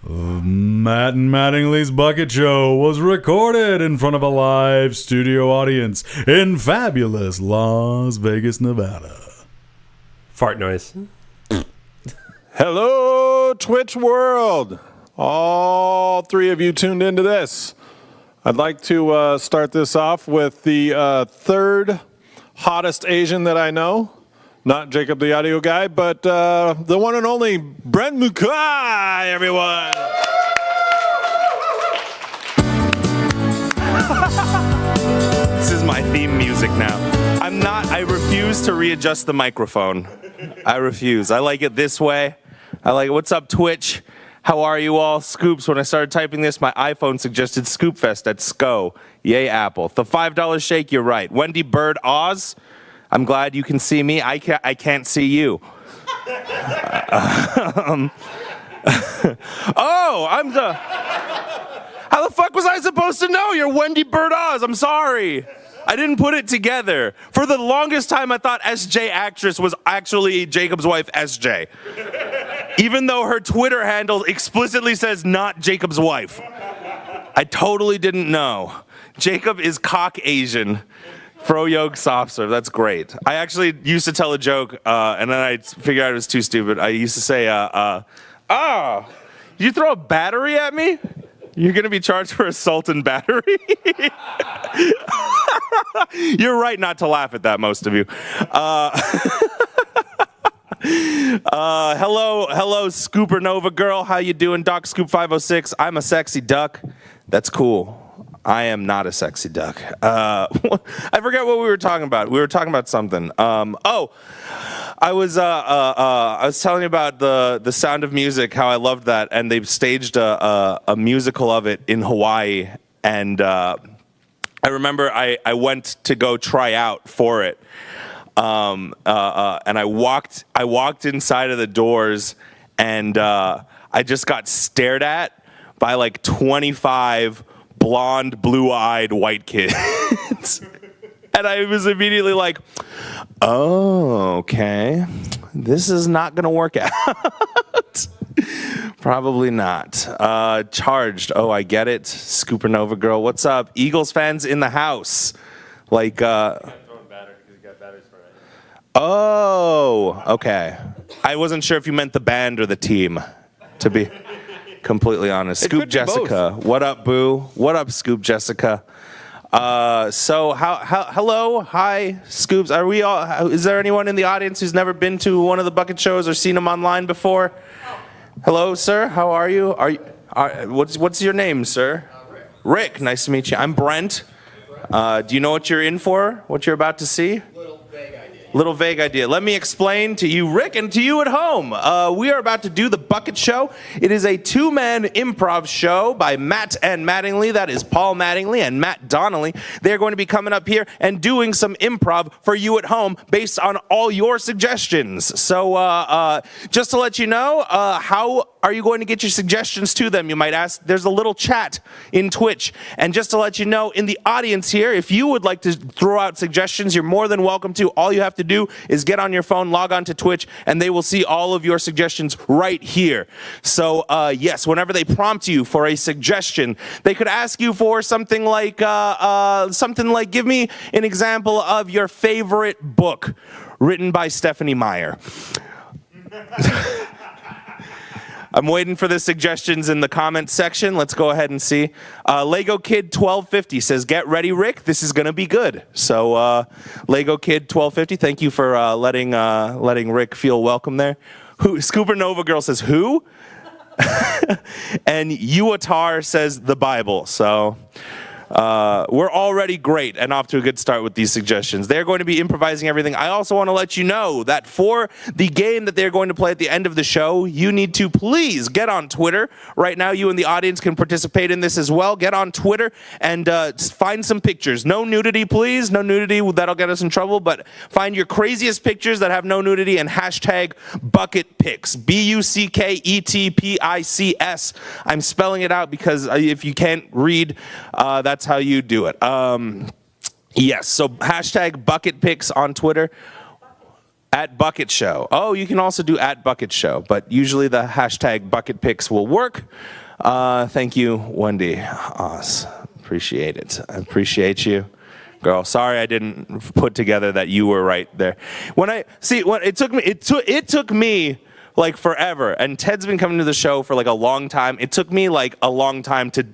Matt and Mattingly's Bucket Show was recorded in front of a live studio audience in fabulous Las Vegas, Nevada. Fart noise. Hello, Twitch world. All three of you tuned into this. I'd like to start this off with the third hottest Asian that I know. Not Jacob the audio guy, but the one and only Brent Mukai, everyone. This is my theme music now. I refuse to readjust the microphone. I refuse. I like it this way. I like it. What's up, Twitch? How are you all? Scoops, when I started typing this, my iPhone suggested Scoopfest at SCO. Yay, Apple. The $5 shake, you're right. Wendy Bird Oz, I'm glad you can see me. I can't see you. How the fuck was I supposed to know? You're Wendy Bird Oz. I'm sorry. I didn't put it together. For the longest time, I thought SJ Actress was actually Jacob's wife, SJ. Even though her Twitter handle explicitly says not Jacob's wife. I totally didn't know. Jacob is cock Asian. Fro-yog soft serve. That's great. I actually used to tell a joke, and then I figured out it was too stupid. I used to say, did you throw a battery at me? You're going to be charged for assault and battery? You're right not to laugh at that, most of you. Hello, Scoopernova girl. How you doing, Doc Scoop 506? I'm a sexy duck. That's cool. I am not a sexy duck. I forget what we were talking about. We were talking about something. I was telling you about the Sound of Music, how I loved that, and they've staged a musical of it in Hawaii, and I remember I went to go try out for it, and I walked inside of the doors, and I just got stared at by like 25 blonde, blue-eyed white kids. And I was immediately like, oh, okay. This is not going to work out. Probably not. Charged. Oh, I get it. Scoopernova girl. What's up? Eagles fans in the house. Like, oh, okay. I wasn't sure if you meant the band or the team, to be completely honest. Scoop Jessica. What up, boo? What up, Scoop Jessica? So hello, hi, Scoops. Are we all? Is there anyone in the audience who's never been to one of the bucket shows or seen them online before? Hello, sir. How are you? What's your name, sir? Rick. Nice to meet you. I'm Brent. Do you know what you're in for? What you're about to see? Little vague idea. Let me explain to you, Rick, and to you at home. We are about to do the Bucket Show. It is a two-man improv show by Matt and Mattingly. That is Paul Mattingly and Matt Donnelly. They're going to be coming up here and doing some improv for you at home based on all your suggestions. So just to let you know, how are you going to get your suggestions to them, you might ask? There's a little chat in Twitch. And just to let you know, in the audience here, if you would like to throw out suggestions, you're more than welcome to. All you have to do is get on your phone, log on to Twitch, and they will see all of your suggestions right here. So yes, whenever they prompt you for a suggestion, they could ask you for something like give me an example of your favorite book written by Stephanie Meyer. I'm waiting for the suggestions in the comments section. Let's go ahead and see. Lego Kid 1250 says, "Get ready, Rick. This is gonna be good." So, Lego Kid 1250, thank you for letting Rick feel welcome there. Scoopernova girl says, "Who?" And Uatar says, "The Bible." So. We're already great and off to a good start with these suggestions. They're going to be improvising everything. I also want to let you know that for the game that they're going to play at the end of the show, you need to please get on Twitter. Right now, you in the audience can participate in this as well. Get on Twitter and find some pictures. No nudity, please. No nudity. That'll get us in trouble. But find your craziest pictures that have no nudity and hashtag bucketpics. BUCKETPICS. I'm spelling it out because if you can't read, that's how you do it. Yes, so hashtag bucket pics on Twitter. At Bucket Show. Oh, you can also do at Bucket Show, but usually the hashtag Bucket Picks will work. Thank you, Wendy Oz. Appreciate it. I appreciate you. Girl, sorry I didn't put together that you were right there. It took me like forever, and Ted's been coming to the show for like a long time. It took me like a long time to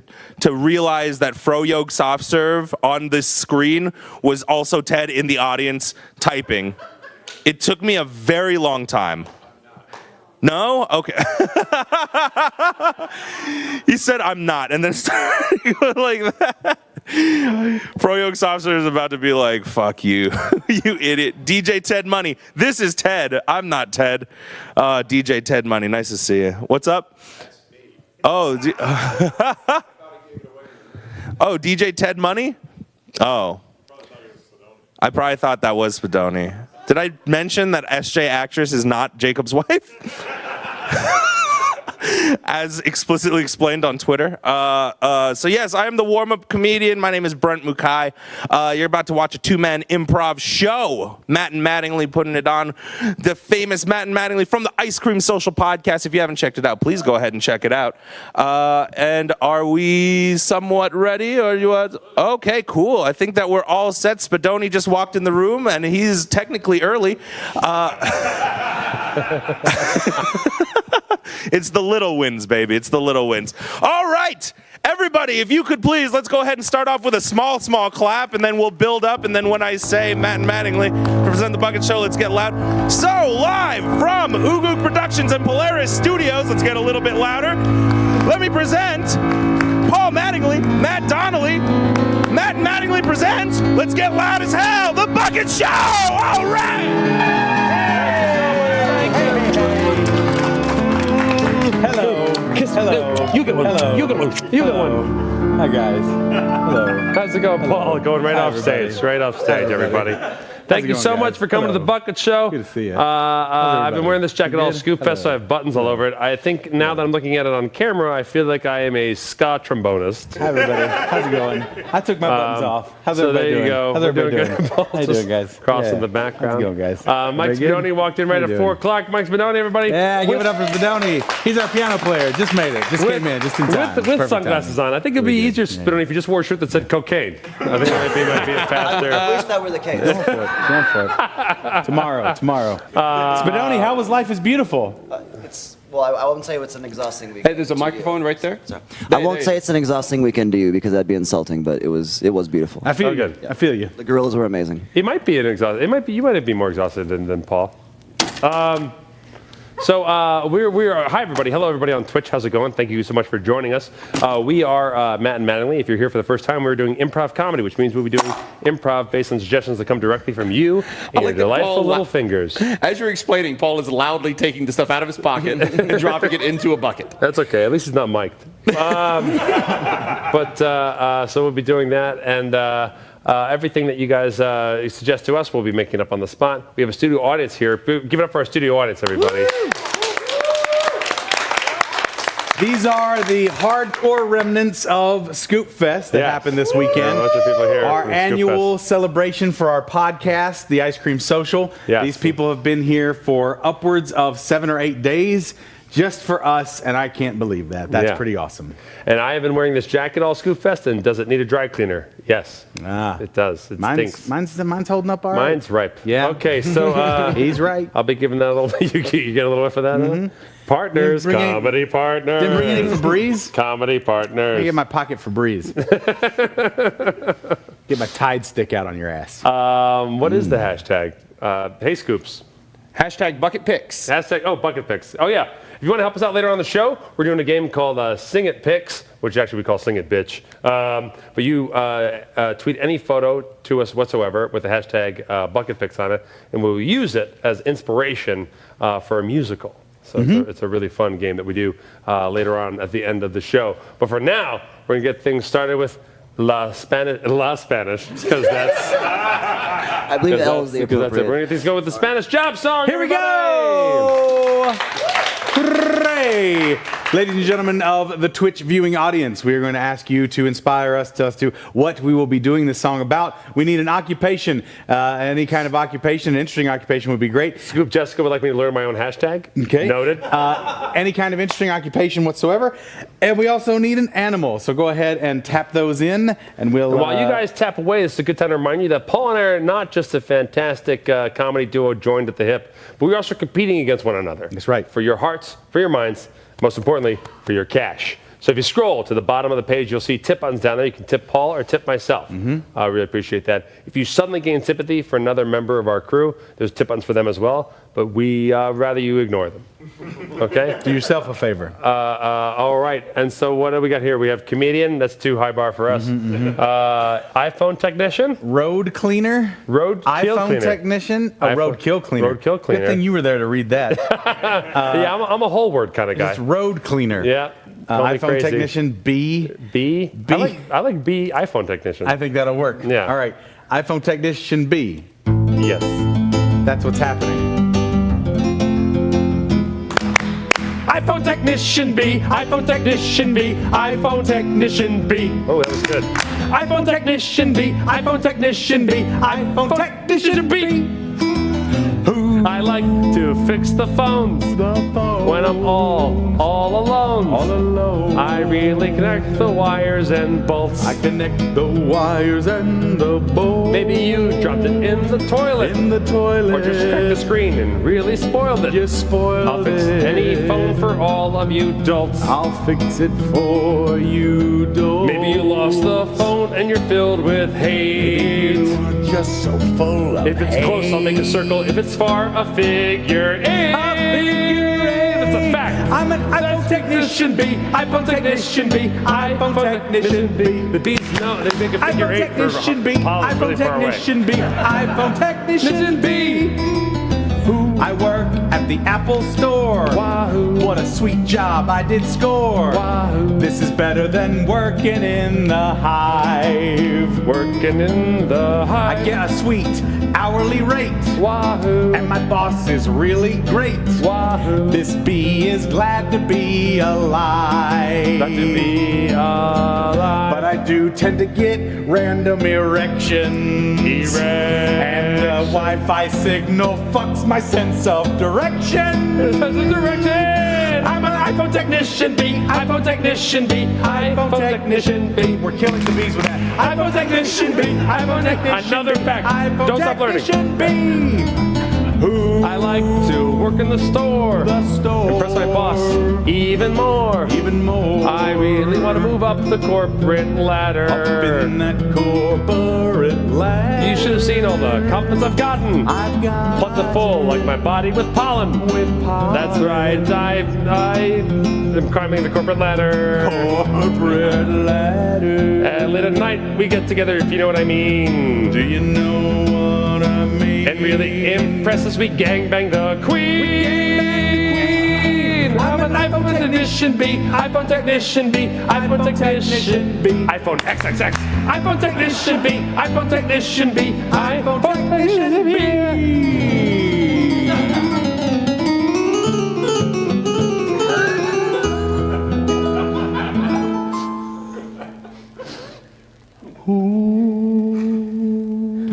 realize that Froyo Soft Serve on this screen was also Ted in the audience typing. It took me a very long time. No? Okay. He said, I'm not. And then started going like that. Froyo Soft Serve is about to be like, fuck you, you idiot. DJ Ted Money. This is Ted. I'm not Ted. DJ Ted Money. Nice to see you. What's up? Oh, oh, DJ Ted Money? Oh. I probably thought that was Spadoni. Did I mention that SJ Actress is not Jacob's wife? As explicitly explained on Twitter. So yes, I am the warm-up comedian. My name is Brent Mukai. You're about to watch a two-man improv show. Matt and Mattingly putting it on. The famous Matt and Mattingly from the Ice Cream Social podcast. If you haven't checked it out, please go ahead and check it out. And are we somewhat ready? Or you? Okay, cool. I think that we're all set. Spadoni just walked in the room, and he's technically early. It's the little wins, baby. It's the little wins. All right. Everybody, if you could please, let's go ahead and start off with a small clap, and then we'll build up, and then when I say Matt and Mattingly present the Bucket Show, let's get loud. So, live from Ugu Productions and Polaris Studios, let's get a little bit louder. Let me present Paul Mattingly, Matt Donnelly. Matt and Mattingly present, let's get loud as hell, the Bucket Show! All right! Hello. You get one. Hello. You get one. You get one. Hi, guys. Hello. How's it going, Paul? Going right off everybody. stage. Right off stage, everybody. Thank you going, so guys? much for coming to the Bucket Show. Good to see you. I've been wearing this jacket all good? Scoop Fest, so I have buttons all over it. I think now that I'm looking at it on camera, I feel like I am a ska trombonist. Hi, everybody. How's it going? I took my buttons off. How's So everybody there you doing? go. How's We're everybody doing doing? good. Paul's How you doing, guys? Crossing Yeah. the background. How's it going, guys? Mike Very good? Spadoni walked in right How at you 4 doing? o'clock. Mike Spadoni, everybody. Yeah, give it up for Spadoni. He's our piano player. Just made it. Just came in just in time. With Perfect sunglasses timing. on. I think it'd be easier, Spadoni, if you just wore a shirt that said cocaine. I think that might be a faster. I wish that were the case. Going for it. Going for it. Tomorrow. Spadoni, how was Life is Beautiful? Well, I won't say it's an exhausting weekend. Hey, there's a microphone right there. I won't say it's an exhausting weekend to you because that'd be insulting, but it was beautiful. I feel Oh, you. good. I feel you. The gorillas were amazing. He might be an exhausted. You might be more exhausted than Paul. So we are. Hi everybody. Hello everybody on Twitch. How's it going? Thank you so much for joining us. We are Matt and Mattingly. If you're here for the first time, we're doing improv comedy, which means we'll be doing improv based on suggestions that come directly from you and your like that delightful Paul little fingers. As you're explaining, Paul is loudly taking the stuff out of his pocket and dropping it into a bucket. That's okay. At least he's not mic'd. So we'll be doing that, and everything that you guys suggest to us, we'll be making up on the spot. We have a studio audience here. Give it up for our studio audience, everybody. These are the hardcore remnants of Scoop Fest that Yes. happened this weekend. A bunch of people here Our from Scoop annual Fest. celebration for our podcast, the Ice Cream Social. Yes. These people have been here for upwards of 7 or 8 days just for us, and I can't believe that. That's Yeah. pretty awesome. And I have been wearing this jacket all Scoop Fest, and does it need a dry cleaner? Yes. It does. It stinks. Mine's holding up all right. Mine's ripe. Yeah. Okay, so He's right. I'll be giving that a little. You get a little whiff of that. Huh? Partners, Didn't bring any- comedy partners. Didn't bring any Febreze? Comedy I partners. get my pocket Febreze. Get my Tide stick out on your ass. What is the hashtag? Hey Scoops. Hashtag bucket picks. Hashtag, bucket picks. Oh, yeah. If you want to help us out later on the show, we're doing a game called Sing It Picks, which actually we call Sing It Bitch. But you tweet any photo to us whatsoever with the hashtag bucket picks on it, and we'll use it as inspiration for a musical. So it's a really fun game that we do later on at the end of the show. But for now, we're going to get things started with La Spanish, because that's... I believe L is the Because that's it. We're appropriate. going to get things going with the Spanish job song. Here we everybody! go! Hooray! Ladies and gentlemen of the Twitch viewing audience, we are going to ask you to inspire us as to what we will be doing this song about. We need an occupation. Any kind of occupation, an interesting occupation would be great. Scoop Jessica would like me to learn my own hashtag. Okay. Noted. Any kind of interesting occupation whatsoever. And we also need an animal. So go ahead and tap those in, and we'll... And while you guys tap away, it's a good time to remind you that Paul and I are not just a fantastic comedy duo joined at the hip, but we're also competing against one another. That's right. For your hearts, for your minds, most importantly, for your cash. So if you scroll to the bottom of the page, you'll see tip buttons down there. You can tip Paul or tip myself. I really appreciate that. If you suddenly gain sympathy for another member of our crew, there's tip buttons for them as well, but we rather you ignore them. Okay? Do yourself a favor. All right. And so what do we got here? We have comedian. That's too high bar for us. iPhone technician. Road cleaner. Road kill iPhone cleaner. technician. Oh, road kill cleaner. Road kill cleaner. Good thing you were there to read that. Yeah, I'm a whole word kind of guy. It's road cleaner. Yeah. Don't be iPhone crazy. technician B. B. I like B. iPhone technician. I think that'll work. Yeah. All right. iPhone technician B. Yes. That's what's happening. iPhone technician B. iPhone technician B. iPhone technician B. Oh, that was good. iPhone technician B. iPhone technician B. iPhone technician B. I like to fix the phones when I'm all alone. I really connect the wires and bolts. I connect the wires and the bolts. Maybe you dropped it in the toilet. Or just cracked the screen and really spoiled it. You spoiled I'll fix any phone for all of you dolts. I'll fix it for you, doll. Maybe you lost the phone and you're filled with hate. Just so full of If it's close, I'll make a circle. If it's far, a figure eight. It's a fact. I'm an iPhone technician B. iPhone technician B. iPhone technician B. The B's no, they make a figure iPhone eight for technician B. Apollo's iPhone really far away. technician B. iPhone technician B. I work at the Apple Store. Wahoo. What a sweet job I did score. Wahoo. This is better than working in the Hive. Working in the high. I get a sweet hourly rate. Wahoo. And my boss is really great. Wahoo. This bee is glad to be alive. Not to be alive. But I do tend to get random erections. And the Wi-Fi signal fucks my sense of direction. I'm an iPhone technician B. iPhone technician B. iPhone technician B. We're killing the bees with that. iPhone technician B. iPhone technician Another B. fact. iPhone Don't stop learning. technician B. I like to work in the store. Impress my boss even more. Even more. I really want to move up the corporate ladder. Up in that corporate ladder. You should have seen all the compliments I've gotten. I've got Plentiful, like my body with pollen. That's right, I'm climbing the corporate ladder. corporate ladder. And late at night, we get together, if you know what I mean. Do you know what I mean? And really impress us, we gangbang the queen. I'm an iPhone technician B. iPhone technician B. iPhone technician B. iPhone XXX. iPhone technician B. iPhone technician B. iPhone technician B.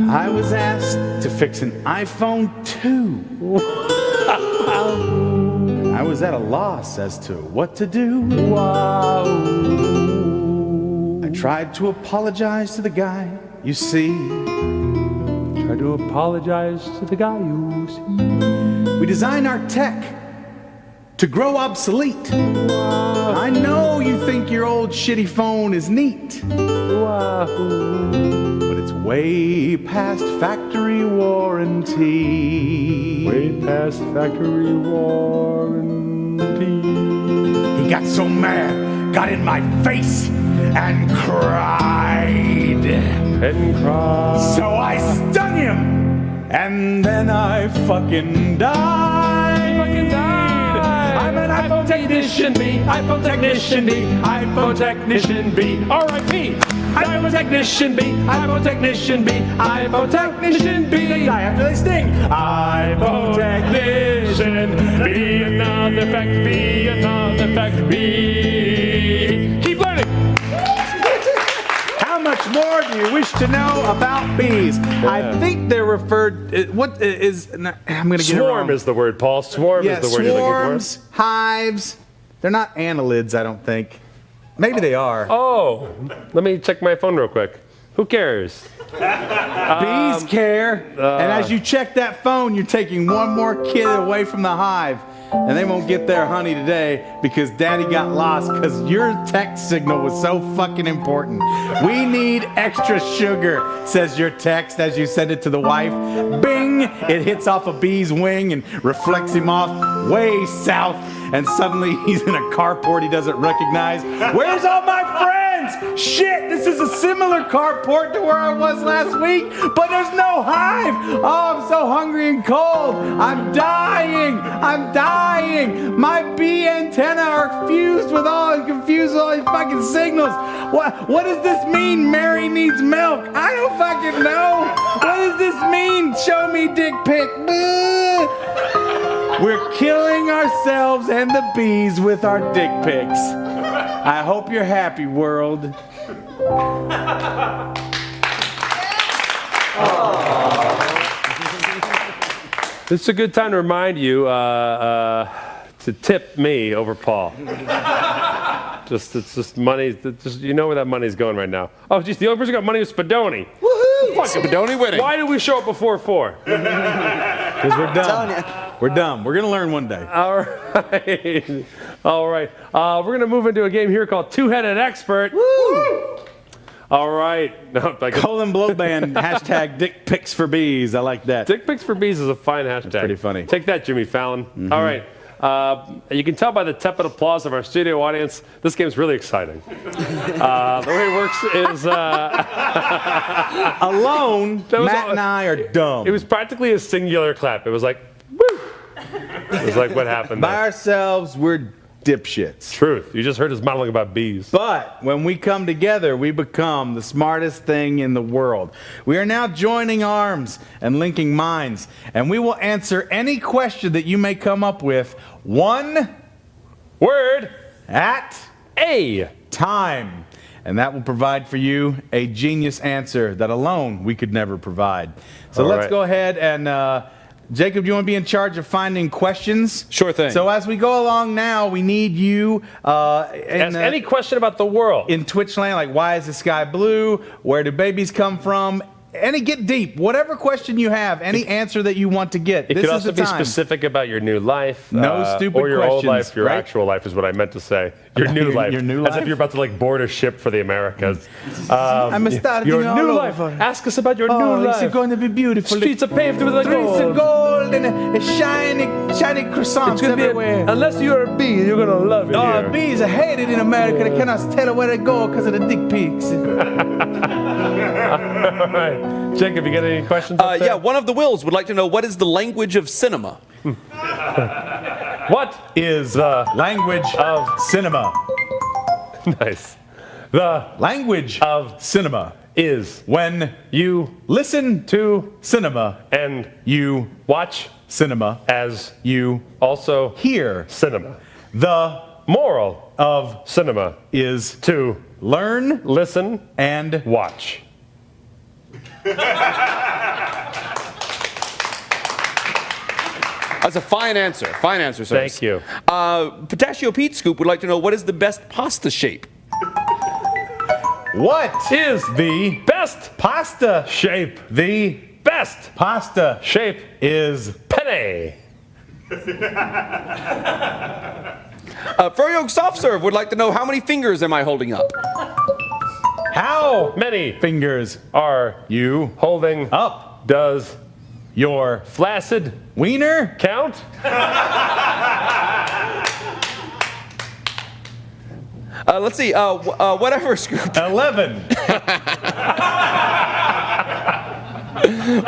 I was asked to fix an iPhone 2. I was at a loss as to what to do. I tried to apologize to the guy, you see. Try to apologize to the guy you see. We designed our tech to grow obsolete. I know you think your old shitty phone is neat, but it's way past factory warranty. Way past factory warranty. He got so mad, got in my face, and cried. And cry. So I stung him, and then I fucking died. Fucking died. I'm an iPhone technician B. iPhone technician B. iPhone technician B. R.I.P. iPhone technician B, iPhone technician B, iPhone technician B. They die after they sting. iPhone technician B, another effect, B, another effect, B. Keep learning. How much more do you wish to know about bees? I think they're referred. What is? I'm going to get it Swarm wrong. is the word, Paul. Swarm is the word you're looking swarms, hives. They're not annelids, I don't think. Maybe they are. for. Oh, let me check my phone real quick. Who cares? Bees care. And as you check that phone, you're taking one more kid away from the hive. And they won't get their honey today because Daddy got lost because your text signal was so fucking important. We need extra sugar, says your text as you send it to the wife. Bing! It hits off a bee's wing and reflects him off way south. And suddenly he's in a carport he doesn't recognize. Where's all my friends? Shit, this is a similar carport to where I was last week, but there's no hive. Oh, I'm so hungry and cold. I'm dying. I'm dying. My bee antenna are confused with all these fucking signals. What does this mean? Mary needs milk. I don't fucking know. What does this mean? Show me dick pic. We're killing ourselves and the bees with our dick pics. I hope you're happy, world. This is a good time to remind you to tip me over Paul. It's just money. You know where that money's going right now. Oh, geez, the only person who got money was Spadoni. Fuck, Spadoni winning. Why did we show up before 4? Because we're dumb. We're dumb. We're going to learn one day. All right. All right. We're going to move into a game here called Two-Headed Expert. Woo! All right. No, Colin Blowband, hashtag dick pics for bees. I like that. Dick pics for bees is a fine hashtag. That's pretty funny. Take that, Jimmy Fallon. Mm-hmm. All right. You can tell by the tepid applause of our studio audience, this game's really exciting. The way it works is... Alone, Matt and I are dumb. It was practically a singular clap. It was like, woo! It was like, what happened By there? ourselves, we're dipshits. Truth. You just heard us monologue about bees. But when we come together, we become the smartest thing in the world. We are now joining arms and linking minds, and we will answer any question that you may come up with one word at a time. And that will provide for you a genius answer that alone we could never provide. So All let's right. go ahead and... Jacob, do you want to be in charge of finding questions? Sure thing. So as we go along now, we need you ask any question about the world. in Twitch land, like why is the sky blue? Where do babies come from? Any get deep, whatever question you have, any answer that you want to get. It This could is also the be time. specific about your new life. No stupid or your old questions, life, your right? actual life is what I meant to say. Your new life. your new As life? if you're about to like board a ship for the Americas. I'm starting Your all new over. life. Ask us about your Oh, new is life. it going to be beautiful? Streets are paved with like Streets of gold. gold and shiny croissants It's gonna be everywhere. unless you're a bee, you're gonna love it here. Bees are hated in America. They cannot tell where to go because of the dick pics. All right. Jacob, you got any questions? up there? Yeah, one of the Wills would like to know what is the language of cinema? What Is the language of cinema. nice. The Language of cinema. is When you listen to cinema, and you watch cinema, as you also hear. cinema. The Moral of cinema is to learn listen and watch. That's a fine answer. Fine answer, sir. Thank you. Pistachio Pete Scoop would like to know what is the best pasta shape? what Is the best pasta shape. the Best pasta shape. is Penne. Froyo Soft Serve would like to know how many fingers am I holding up? how Many fingers are you holding up does your flaccid wiener? count? Let's see. Whatever Scoop. 11.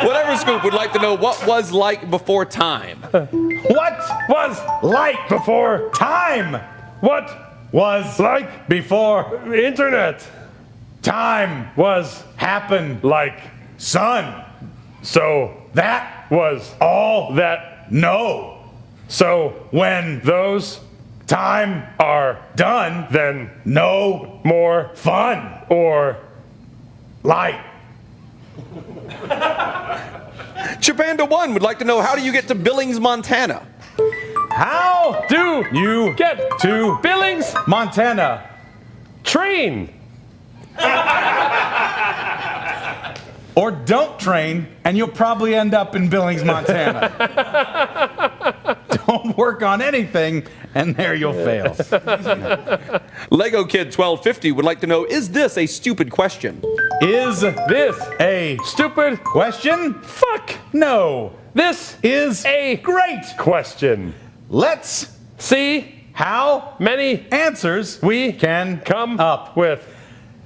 Whatever Scoop would like to know what was like before time. What Was like before time what was like before internet? time was happen like. sun. So That was all that. no. So When those time are done, then no more fun. or Light. Chapanda 1 would like to know, how do you get to Billings, Montana? How do you get to Billings Montana? train? Or don't train, and you'll probably end up in Billings, Montana. Don't work on anything, and there you'll fail. Lego Kid 1250 would like to know, is this a stupid question? Is This a stupid question? fuck. No. This Is a great. question. Let's See how many answers we can come up. with.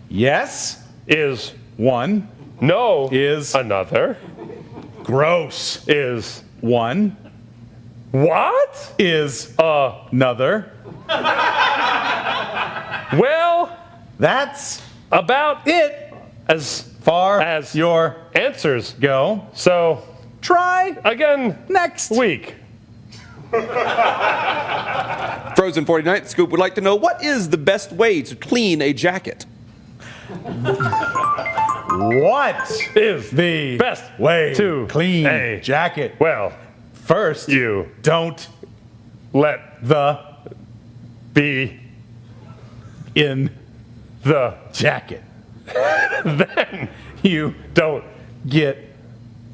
Yes, Is one. no Is another. Gross. Is One what? is another. Well, That's about it. as Far As your answers go. So Try again next week. Frozen 49th Scoop would like to know, what is the best way to clean a jacket? What Is the best way to clean a jacket? Well, First, you don't let the be in the jacket. then You don't get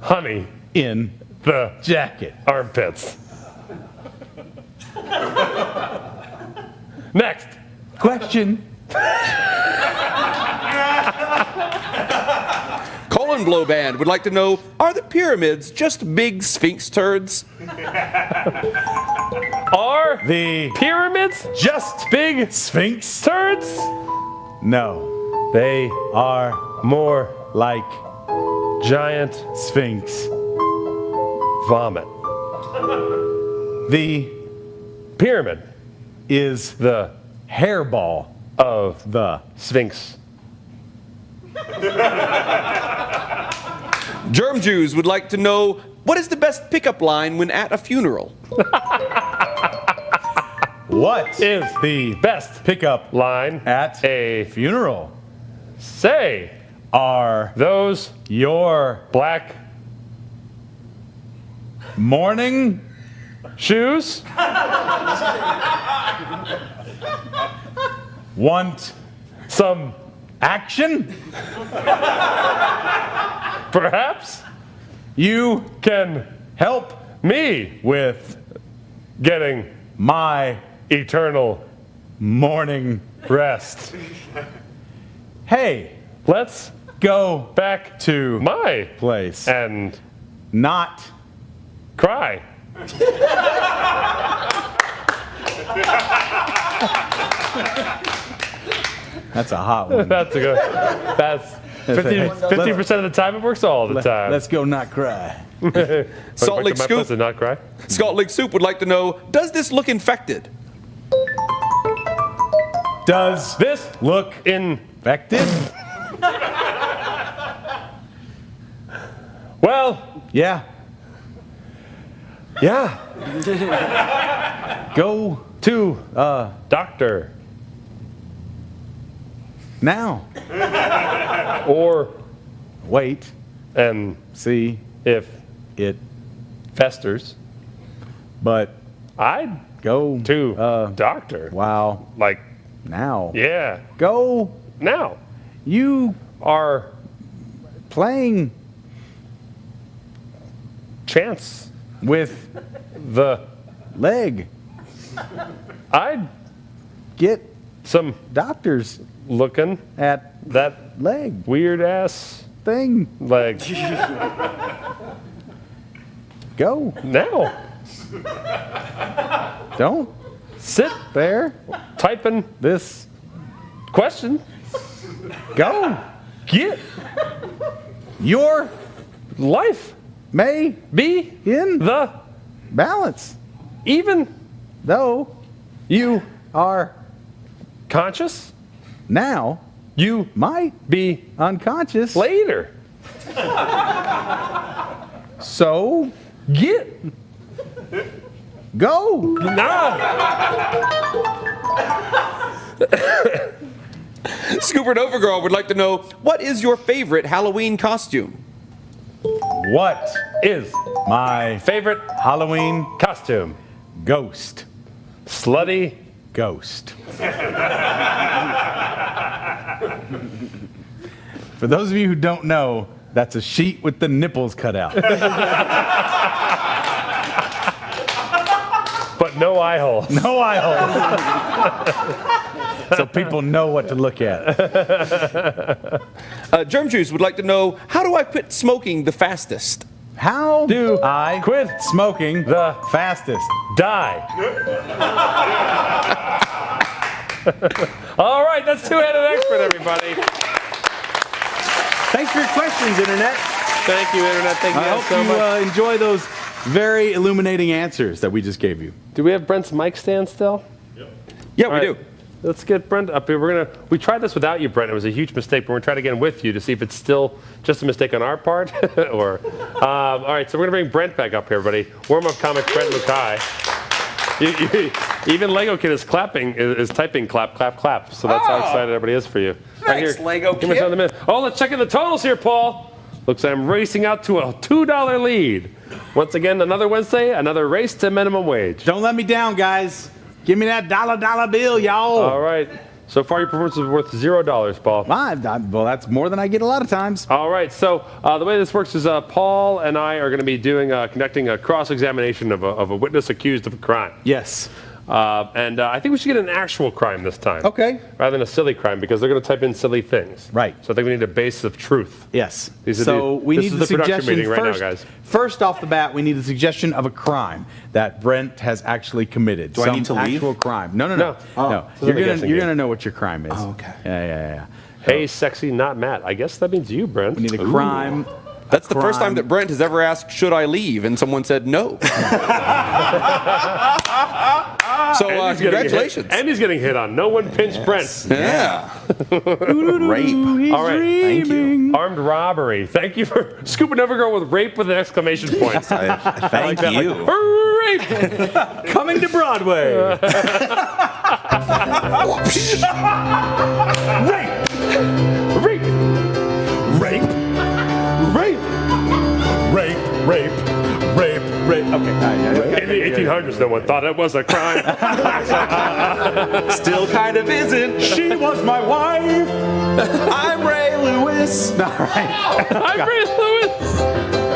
honey in the jacket. armpits. Next. Question. Colon Blow Band would like to know, are the pyramids just big Sphinx turds? Are The pyramids just big Sphinx? turds? No. They Are more like giant Sphinx. vomit. The Pyramid, is the hairball of the Sphinx. Germ Jews would like to know, what is the best pickup line when at a funeral? what Is the best pickup line at a funeral? say Are those your black morning shoes? want Some action? perhaps You can help me with getting my eternal morning. rest. Hey, Let's go back to my place. and Not cry. That's a hot one. That's a good. That's 50% of the time. It works all the time. Let's go not cry. Salt Lake My Scoop. pussy not cry. Salt Lake Soup would like to know, does this look infected? Does This look infected. infected? Well, Yeah. yeah. Go To doctor now. or Wait. and See if it. festers, But I'd go to doctor. Wow. Like, Now. yeah. Go. Now You our playing chance with the leg. I'd Get some doctors looking at that leg weird ass thing. leg Go. now. Don't Sit there. typing This. question. Go. Get Your life may be in the balance. even Though you are conscious now You might be unconscious later. So go. Nah. Scooper and Overgirl would like to know, what is your favorite Halloween costume? What Is my favorite Halloween costume? ghost? Slutty. Ghost. For those of you who don't know, that's a sheet with the nipples cut out. But no eye hole. No eye holes. So people know what to look at. Germ Juice would like to know, how do I quit smoking the fastest? How Do I quit smoking the fastest? Die. All right, that's two-headed expert, everybody. Thanks for your questions, Internet. Thank you, Internet. Thank you I guys hope so you much. enjoy those very illuminating answers that we just gave you. Do we have Brent's mic stand still? Yeah, All we right. do. Let's get Brent up here. We tried this without you, Brent. It was a huge mistake, but we're going to try it again with you to see if it's still just a mistake on our part. All right, so we're going to bring Brent back up here, everybody. Warm-up comic Brent Mukai. Even Lego Kid is clapping, is typing clap, clap, clap. So that's how excited everybody is for you. Thanks, Lego Give me Kid. another minute. Oh, let's check in the totals here, Paul. Looks like I'm racing out to a $2 lead. Once again, another Wednesday, another race to minimum wage. Don't let me down, guys. Give me that dollar bill, y'all. All right. So far, your performance is worth $0, Paul. Well, that's more than I get a lot of times. All right. So the way this works is Paul and I are going to be conducting a cross-examination of a witness accused of a crime. Yes. And I think we should get an actual crime this time. Okay. Rather than a silly crime, because they're going to type in silly things. Right. So I think we need a base of truth. Yes. These are So we this need is the the production suggestion meeting right first. now, guys. First off the bat, we need a suggestion of a crime that Brent has actually committed. Do I need to leave? Actual crime. No. No. No. This is You're a guessing gonna game. know what your crime is. Oh, okay. Yeah. Hey, sexy, not Matt. I guess that means you, Brent. We need a crime. That's the first time crime. that Brent has ever asked, should I leave? And someone said no. So And he's getting congratulations. hit- And he's getting hit on. No one pinched Brent. Yeah. Rape. All right. Thank you. Armed robbery. Thank you for scooping every girl with rape with an exclamation point. Thank you. Rape. Coming to Broadway. Rape. Rape. Rape. Rape. Okay. In the 1800s, no one thought it was a crime. Still kind of isn't. She was my wife. I'm Ray Lewis. All right. I'm Ray Lewis.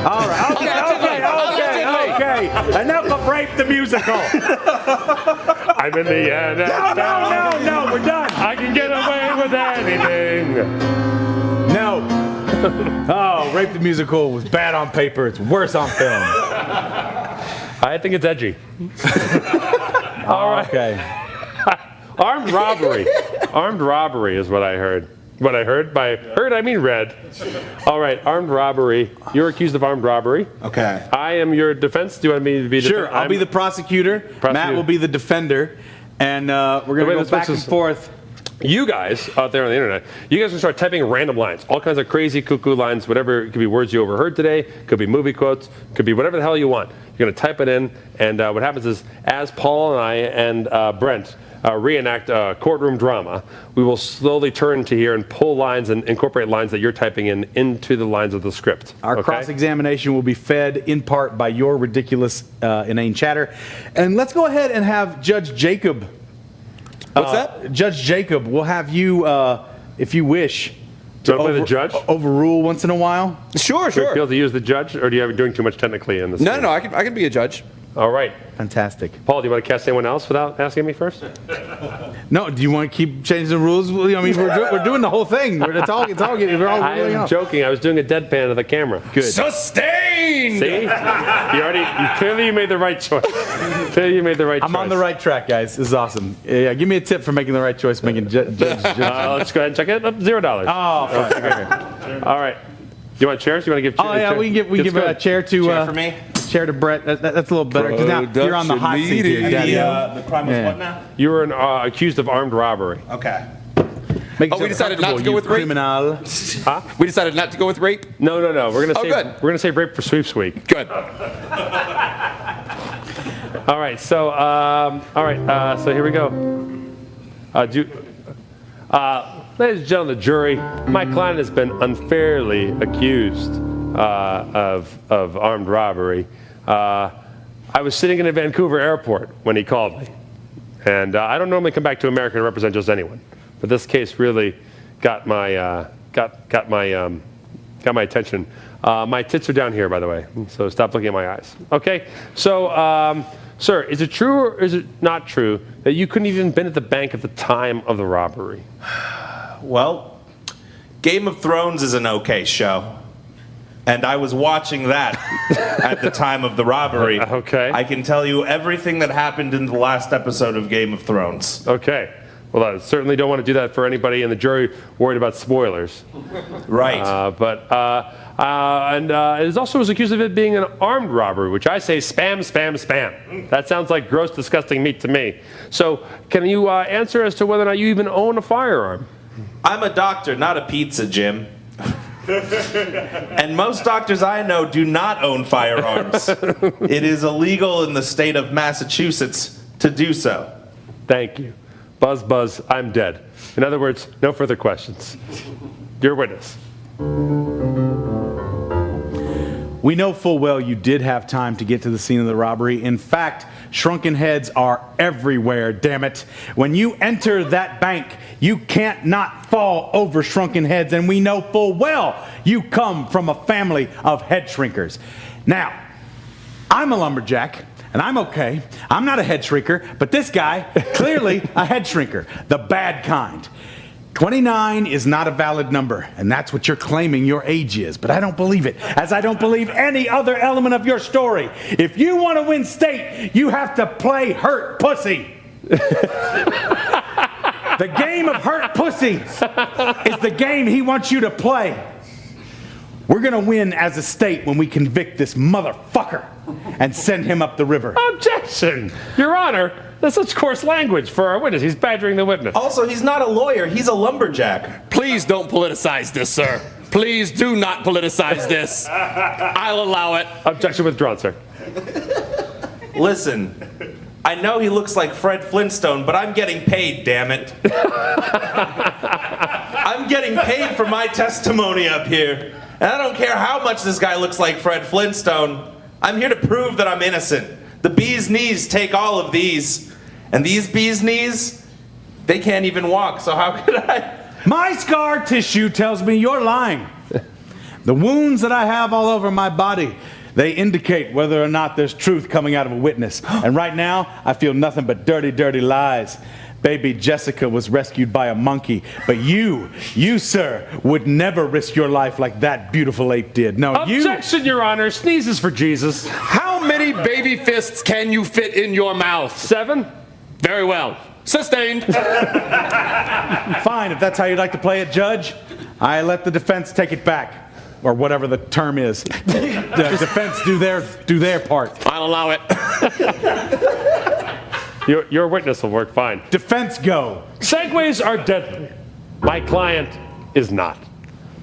All right. Okay. Enough of Rape the musical. I'm in the NFL. No. We're done. I can get away with anything. No. Oh, Rape the musical was bad on paper. It's worse on film. I think it's edgy. All right. Okay. Armed robbery. Armed robbery is what I heard. What I heard? By heard, I mean read. All right, armed robbery. You're accused of armed robbery. Okay. I am your defense. Do you want me to be Sure. I'll be the prosecutor. Matt will be the defender. And we're way going to go this back works and is- forth. You guys out there on the internet, you guys can start typing random lines, all kinds of crazy cuckoo lines, whatever. It could be words you overheard today, could be movie quotes, could be whatever the hell you want. You're going to type it in, and what happens is, as Paul and I and Brent reenact courtroom drama, we will slowly turn to here and pull lines and incorporate lines that you're typing in into the lines of the script. Our okay? cross-examination will be fed in part by your ridiculous, inane chatter. And let's go ahead and have Judge Jacob. What's that? Judge Jacob, we'll have you, if you wish, Do you want to play the judge? overrule once in a while. Sure. Do you feel to use the judge, or do you have doing too much technically in this? No, I can be a judge. All right. Fantastic. Paul, do you want to cast anyone else without asking me first? No, do you want to keep changing the rules? I mean, we're doing the whole thing. It's all we're all I ruling am out. joking. I was doing a deadpan of the camera. Good. Sustained! See? Clearly you made the right choice. Clearly you made the right choice. I'm on the right track, guys. This is awesome. Yeah, give me a tip for making the right choice, making judge. Let's go ahead and check it. Up $0. Oh, fine. All right. Do you want chairs? Do you want to give? Oh yeah, we can give a chair to Chair for me? Chair to Brett. That's a little better because now you're on the hot seat here, Daddy. The crime was Yeah. what now? You were accused of armed robbery. Okay. Oh, we decided not to go with rape? criminal. We decided not to go with rape? No. We're gonna good. we're gonna save rape for sweeps week. Good. All right. So so here we go. Ladies and gentlemen of the jury, my client has been unfairly accused of armed robbery. I was sitting in a Vancouver airport when he called me, and I don't normally come back to America to represent just anyone, but this case really got my attention. My tits are down here, by the way, so stop looking at my eyes. Okay, so sir, is it true or is it not true that you couldn't even been at the bank at the time of the robbery? Well, Game of Thrones is an okay show. And I was watching that at the time of the robbery. Okay. I can tell you everything that happened in the last episode of Game of Thrones. Okay. Well, I certainly don't want to do that for anybody in the jury worried about spoilers. Right. And it is also was accused of it being an armed robbery, which I say spam, spam, spam. That sounds like gross, disgusting meat to me. So can you answer as to whether or not you even own a firearm? I'm a doctor, not a pizza, Jim. And most doctors I know do not own firearms. It is illegal in the state of Massachusetts to do so. Thank you. Buzz, buzz, I'm dead. In other words, no further questions. Your witness. We know full well you did have time to get to the scene of the robbery. In fact, shrunken heads are everywhere, damn it. When you enter that bank, you can't not fall over shrunken heads, and we know full well you come from a family of head shrinkers. Now, I'm a lumberjack, and I'm okay. I'm not a head shrinker, but this guy, clearly a head shrinker, the bad kind. 29 is not a valid number, and that's what you're claiming your age is. But I don't believe it, as I don't believe any other element of your story. If you want to win state, you have to play hurt pussy. The game of hurt pussy is the game he wants you to play. We're going to win as a state when we convict this motherfucker and send him up the river. Objection! Your Honor, that's such coarse language for our witness. He's badgering the witness. Also, he's not a lawyer, he's a lumberjack. Please don't politicize this, sir. Please do not politicize this. I'll allow it. Objection withdrawn, sir. Listen, I know he looks like Fred Flintstone, but I'm getting paid, damn it. I'm getting paid for my testimony up here. And I don't care how much this guy looks like Fred Flintstone. I'm here to prove that I'm innocent. The bee's knees take all of these. And these bee's knees, they can't even walk, so how could I? My scar tissue tells me you're lying. The wounds that I have all over my body, they indicate whether or not there's truth coming out of a witness. And right now, I feel nothing but dirty, dirty lies. Baby Jessica was rescued by a monkey, but you, sir, would never risk your life like that beautiful ape did. No, Objection, Your Honor. Sneezes for Jesus. How many baby fists can you fit in your mouth? 7? Very well. Sustained. Fine, if that's how you'd like to play it, Judge. I let the defense take it back, or whatever the term is. The defense do their part. I'll allow it. Your witness will work fine. Defense go. Segways are deadly. My client is not.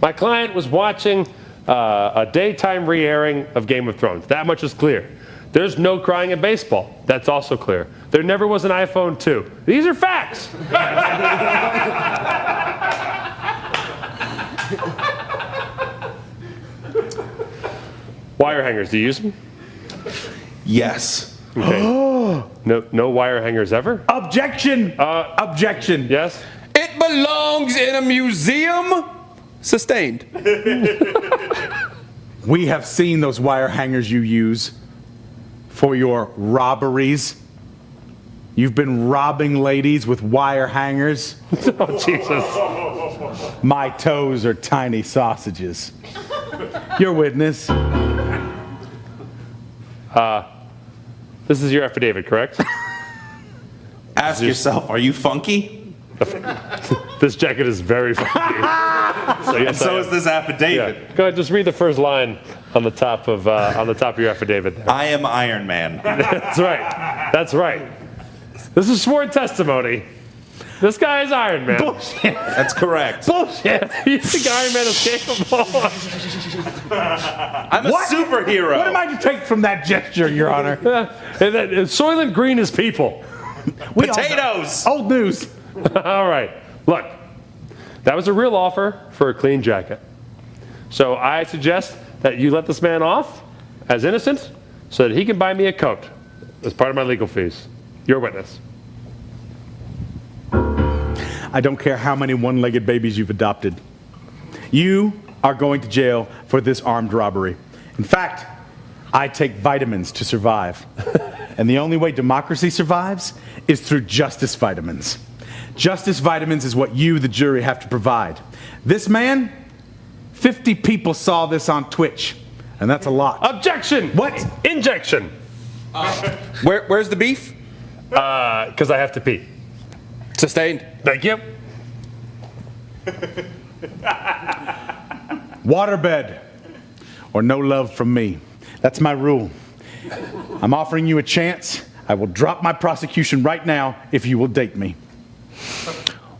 My client was watching a daytime re-airing of Game of Thrones. That much is clear. There's no crying in baseball. That's also clear. There never was an iPhone 2. These are facts. Wire hangers, do you use them? Yes. Okay. No wire hangers ever? Objection. Objection. Yes? It belongs in a museum. Sustained. We have seen those wire hangers you use for your robberies. You've been robbing ladies with wire hangers. Oh, Jesus. My toes are tiny sausages. Your witness. This is your affidavit, correct? Ask yourself, are you funky? This jacket is very funky. So, yes, And so is this affidavit. Yeah. Go ahead, just read the first line on the top of your affidavit there. I am Iron Man. That's right. That's right. This is sworn testimony. This guy is Iron Man. Bullshit. That's correct. Bullshit. You think Iron Man is capable? I'm a superhero. What am I to take from that gesture, Your Honor? Soylent Green is people. Potatoes. Old news. All right. Look, that was a real offer for a clean jacket. So I suggest that you let this man off as innocent so that he can buy me a coat as part of my legal fees. Your witness. I don't care how many one-legged babies you've adopted. You are going to jail for this armed robbery. In fact, I take vitamins to survive. And the only way democracy survives is through justice vitamins. Justice vitamins is what you, the jury, have to provide. This man, 50 people saw this on Twitch, and that's a lot. Objection! What? Injection! Where's the beef? Because I have to pee. Sustained. Thank you. Waterbed, or no love from me. That's my rule. I'm offering you a chance. I will drop my prosecution right now if you will date me.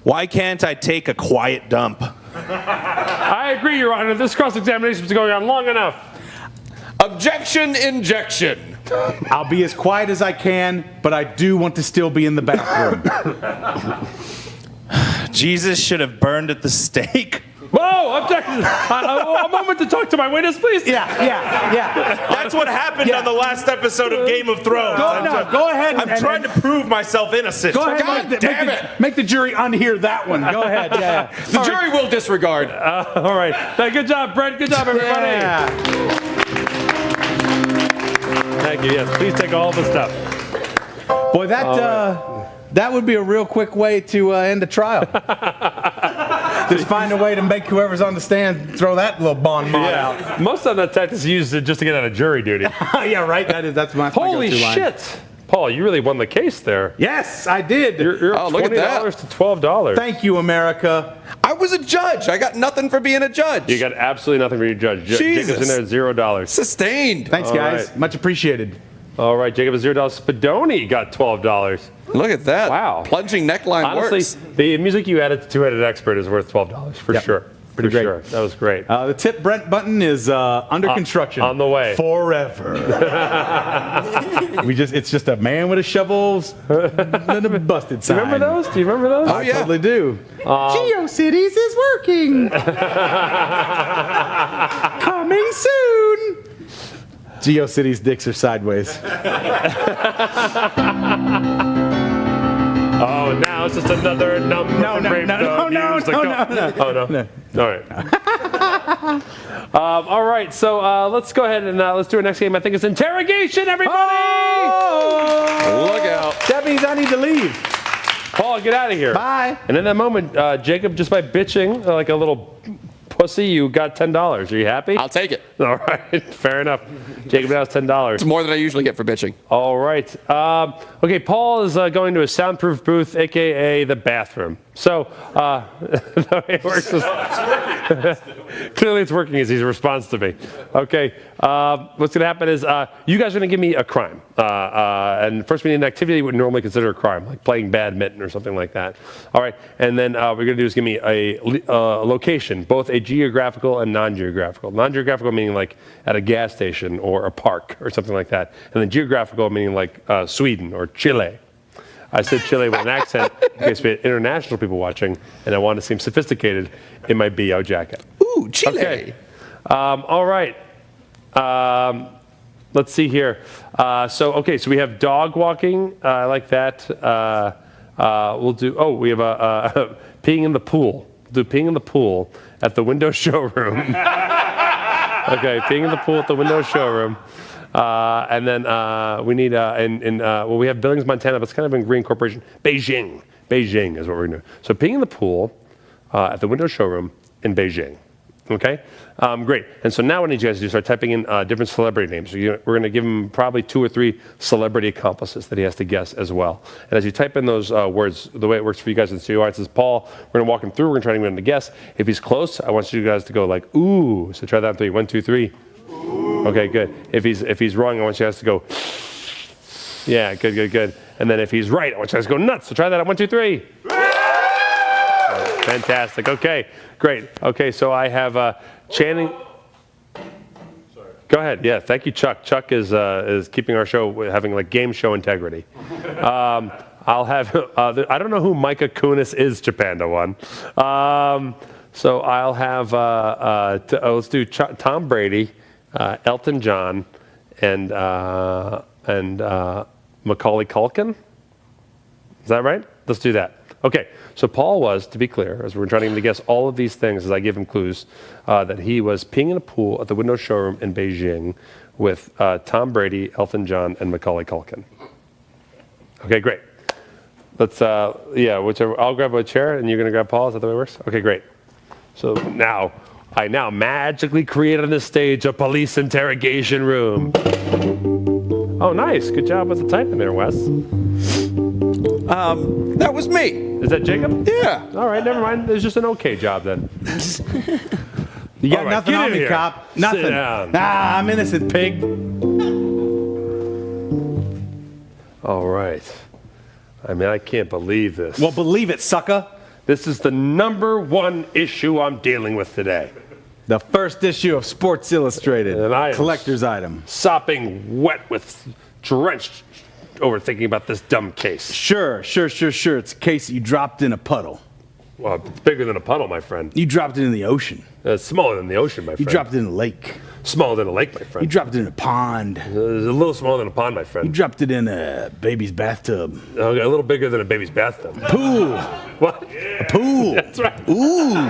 Why can't I take a quiet dump? I agree, Your Honor. This cross-examination is going on long enough. Objection, injection. I'll be as quiet as I can, but I do want to still be in the bathroom. Jesus should have burned at the stake. Whoa, objection! A moment to talk to my witness, please. Yeah. That's what happened on the last episode of Game of Thrones. Go ahead. I'm trying to prove myself innocent. Go ahead. God damn it. Make the jury unhear that one. Go ahead. Yeah. The jury will disregard. All right. Good job, Brent. Good job, everybody. Yeah. Thank you. Yes, please take all the stuff. Boy, that would be a real quick way to end a trial. Just find a way to make whoever's on the stand throw that little bon mot out. Most of that tactic is used just to get out of jury duty. Yeah, right. That's my Holy go-to line. shit. Paul, you really won the case there. Yes, I did. You're Oh, up look at that. $20 to $12. Thank you, America. I was a judge. I got nothing for being a judge. You got absolutely nothing for your judge. Jesus. Jacob's in there $0. Sustained. Thanks, guys. right. Much appreciated. All right, Jacob is $0. Spadoni got $12. Look at that. Wow. Plunging neckline Honestly, works. the music you added to Two-Headed Expert is worth $12 for Yep. sure. Pretty for great. Sure. That was great. The tip Brent button is under construction. on the way. Forever. It's just a man with a shovel and a busted sign. Remember those? Do you remember those? Oh, yeah. Totally do. GeoCities is working. Coming soon. GeoCities dicks are sideways. Oh, now it's just another number from Rape Dog News. no. Oh, no. All right. All right, so let's go ahead and let's do our next game. I think it's Interrogation, everybody! Look out. Debbie's, I need to leave. Paul, get out of here. Bye. And in that moment, Jacob, just by bitching like a little pussy, you got $10. Are you happy? I'll take it. All right, fair enough. Jacob now has $10. It's more than I usually get for bitching. All right. Okay, Paul is going to a soundproof booth, a.k.a. the bathroom. So, the way it works is... Clearly it's working as he responds to me. Okay, what's going to happen is you guys are going to give me a crime. And first we need an activity you would normally consider a crime, like playing badminton or something like that. All right, and then what we're going to do is give me a location, both a geographical and non-geographical. Non-geographical meaning like at a gas station or a park or something like that. And then geographical meaning like Sweden or Chile. I said Chile with an accent in case we had international people watching, and I want to seem sophisticated in my BO jacket. Ooh, Chile. Okay. All right. Let's see here. So we have dog walking. I like that. We'll do, we have peeing in the pool. We'll do peeing in the pool at the window showroom. Okay, peeing in the pool at the window showroom. And then we need, we have Billings, Montana, but it's kind of in Green Corporation. Beijing. Beijing is what we're going to do. So peeing in the pool at the window showroom in Beijing. Okay? Great. And so now what I need you guys to do is start typing in different celebrity names. So we're going to give him probably 2 or 3 celebrity accomplices that he has to guess as well. And as you type in those words, the way it works for you guys in the studio audience is Paul, we're going to walk him through. We're going to try to get him to guess. If he's close, I want you guys to go like, ooh. So try that on 3. 1, 2, 3. Okay, good. If he's wrong, I want you guys to go, yeah, good. And then if he's right, I want you guys to go nuts. So try that on 1, 2, 3. Fantastic. Okay, great. Okay, so I have Channing. Go ahead. Yeah, thank you, Chuck. Chuck is keeping our show having like game show integrity. I'll have. I don't know who Micah Kunis is, Japanda one. So I'll have. Let's do Tom Brady, Elton John, and Macaulay Culkin. Is that right? Let's do that. Okay. So Paul was, to be clear, as we're trying to get him to guess all of these things as I give him clues, that he was peeing in a pool at the Windows showroom in Beijing with Tom Brady, Elton John, and Macaulay Culkin. Okay, great. Let's, whichever. I'll grab a chair and you're going to grab Paul. Is that the way it works? Okay, great. So now, I magically create on this stage a police interrogation room. Oh, nice. Good job with the typing there, Wes. That was me. Is that Jacob? Yeah. All right, never mind. It's just an okay job then. You got All right, nothing get on in me, here. cop. Sit Nothing. down. I'm innocent, pig. All right. I mean, I can't believe this. Well, believe it, sucker. This is the #1 issue I'm dealing with today. The first issue of Sports Illustrated. And I am Collector's item. Sopping wet with drenched over thinking about this dumb case. Sure. It's a case that you dropped in a puddle. Well, it's bigger than a puddle, my friend. You dropped it in the ocean. It's smaller than the ocean, my friend. You dropped it in a lake. Smaller than a lake, my You friend. dropped it in a pond. It's a little smaller than a pond, my You friend. dropped it in a baby's bathtub. A little bigger than a baby's bathtub. Pool. What? A pool. That's right. Ooh.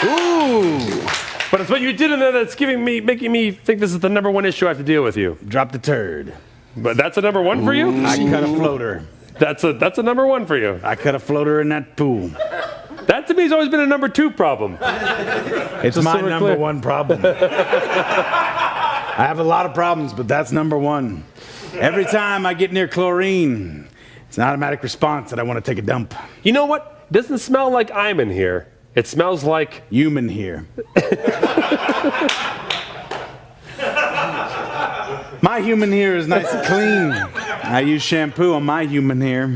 Ooh. But it's what you did in there that's making me think this is the #1 issue I have to deal with you. Dropped a turd. But that's a #1 for you? I cut a floater. That's a #1 for you. I cut a floater in that pool. That to me has always been a #2 problem. It's Just my so we're clear. #1 problem. I have a lot of problems, but that's #1. Every time I get near chlorine, it's an automatic response that I want to take a dump. You know what? It doesn't smell like I'm in here. It smells like Human here. My human hair is nice and clean. I use shampoo on my human hair.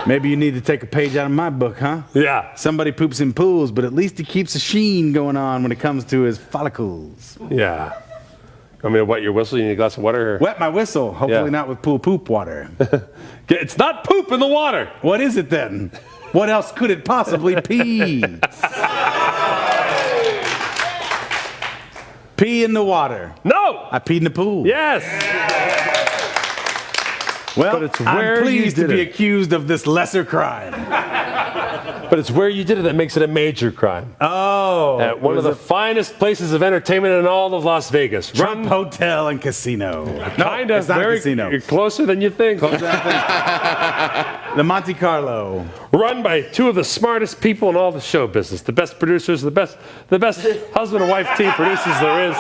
Maybe you need to take a page out of my book, huh? Yeah. Somebody poops in pools, but at least he keeps a sheen going on when it comes to his follicles. Yeah. Want me to wet your whistle? You need a glass of water? Wet my whistle, hopefully Yeah. not with poop water. It's not poop in the water. What is it then? What else could it possibly be? Pee in the water. No. I peed in the pool. Yes. Well, But it's where I'm you pleased to did be it. accused of this lesser crime. But it's where you did it that makes it a major crime. Oh. At one of the finest places of entertainment in all of Las Vegas. Trump Hotel and Casino. Kind of. it's not a Very casino. You're closer than you think. The Monte Carlo. Run by two of the smartest people in all the show business. The best producers, the best husband and wife team producers there is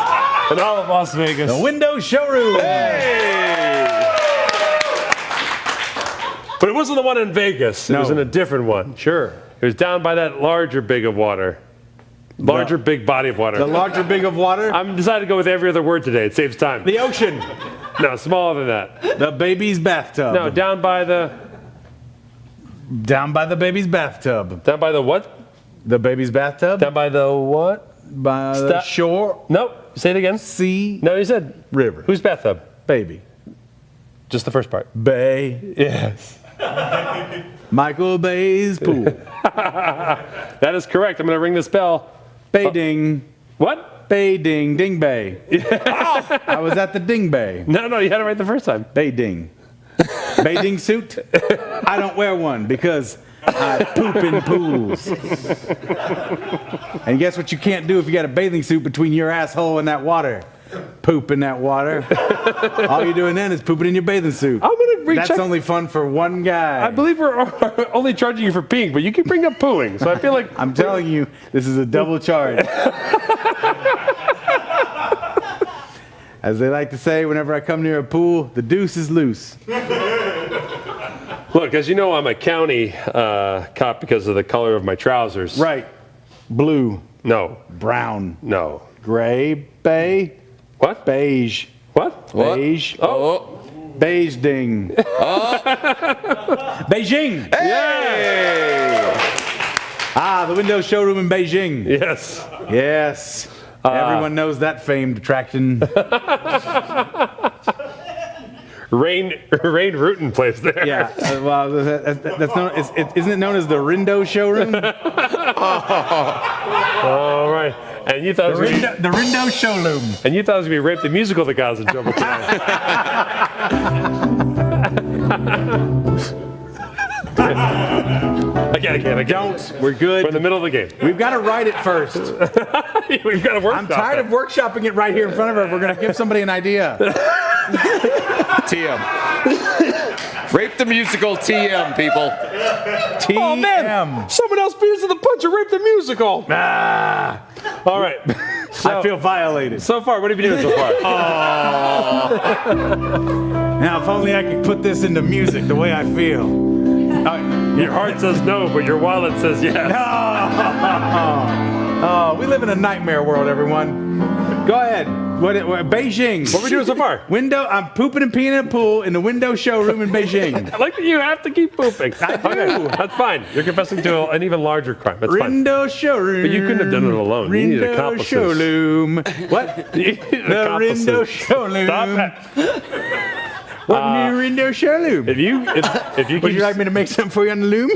in all of Las Vegas. The Window Showroom. But it wasn't the one in Vegas. It No. was in a different one. Sure. It was down by that larger big of water. Larger big body of water. The larger big of water. I'm decided to go with every other word today. It saves time. The ocean. No, smaller than that. The baby's bathtub. No, down by the baby's bathtub. down by the what? The baby's bathtub. Down by the what? By the Stop. shore. Nope. Say it again. Sea. No, you said River. whose bathtub? Baby. Just the first part. Bay. Yes. Michael Bay's pool. That is correct. I'm going to ring this bell. Bay ding. What? Bay ding. Ding bay. I was at the ding bay. No, you had it right the first time. Bay ding. Bathing suit? I don't wear one because I poop in pools. And guess what you can't do if you got a bathing suit between your asshole and that water? Poop in that water. All you're doing then is pooping in your bathing suit. I'm going to recheck. That's only fun for one guy. I believe we're only charging you for peeing, but you can bring up pooing. So I feel like I'm telling you, this is a double charge. As they like to say, whenever I come near a pool, the deuce is loose. Look, as you know, I'm a county cop because of the color of my trousers. Right. Blue, No. brown, No. gray, bay, What? beige. What? Beige. Oh. Beige ding. Beijing. Hey! The window showroom in Beijing. Yes. Yes. Everyone knows that famed attraction. Rain Rutan plays there. Yeah. Well, that's known. Isn't it known as the Rindo showroom? All right. And you thought it was The Rindo showroom. and you thought it was gonna be Rape the Musical that got us in trouble tonight. Again. Don't. We're good. We're in the middle of the game. We've got to write it first. We've got to work. I'm tired of workshopping it right here in front of her. We're going to give somebody an idea. TM. Rape the Musical TM, people. TM. Oh man! Someone else beat us to the punch of Rape the Musical. All right. I feel violated. So far, what have you been doing so far? Now, if only I could put this into music the way I feel. Your heart says no, but your wallet says yes. Oh, we live in a nightmare world, everyone. Go ahead. Beijing. What are we doing so far? I'm pooping and peeing in a pool in the window showroom in Beijing. I like that you have to keep pooping. I do. Okay, that's fine. You're confessing to an even larger crime. That's fine. Window showroom. But you couldn't have done it alone. You needed Window accomplices. showroom. What? You needed The accomplices. window showroom. Stop that. What new window showroom? If you Would you like me to make something for you on the loom?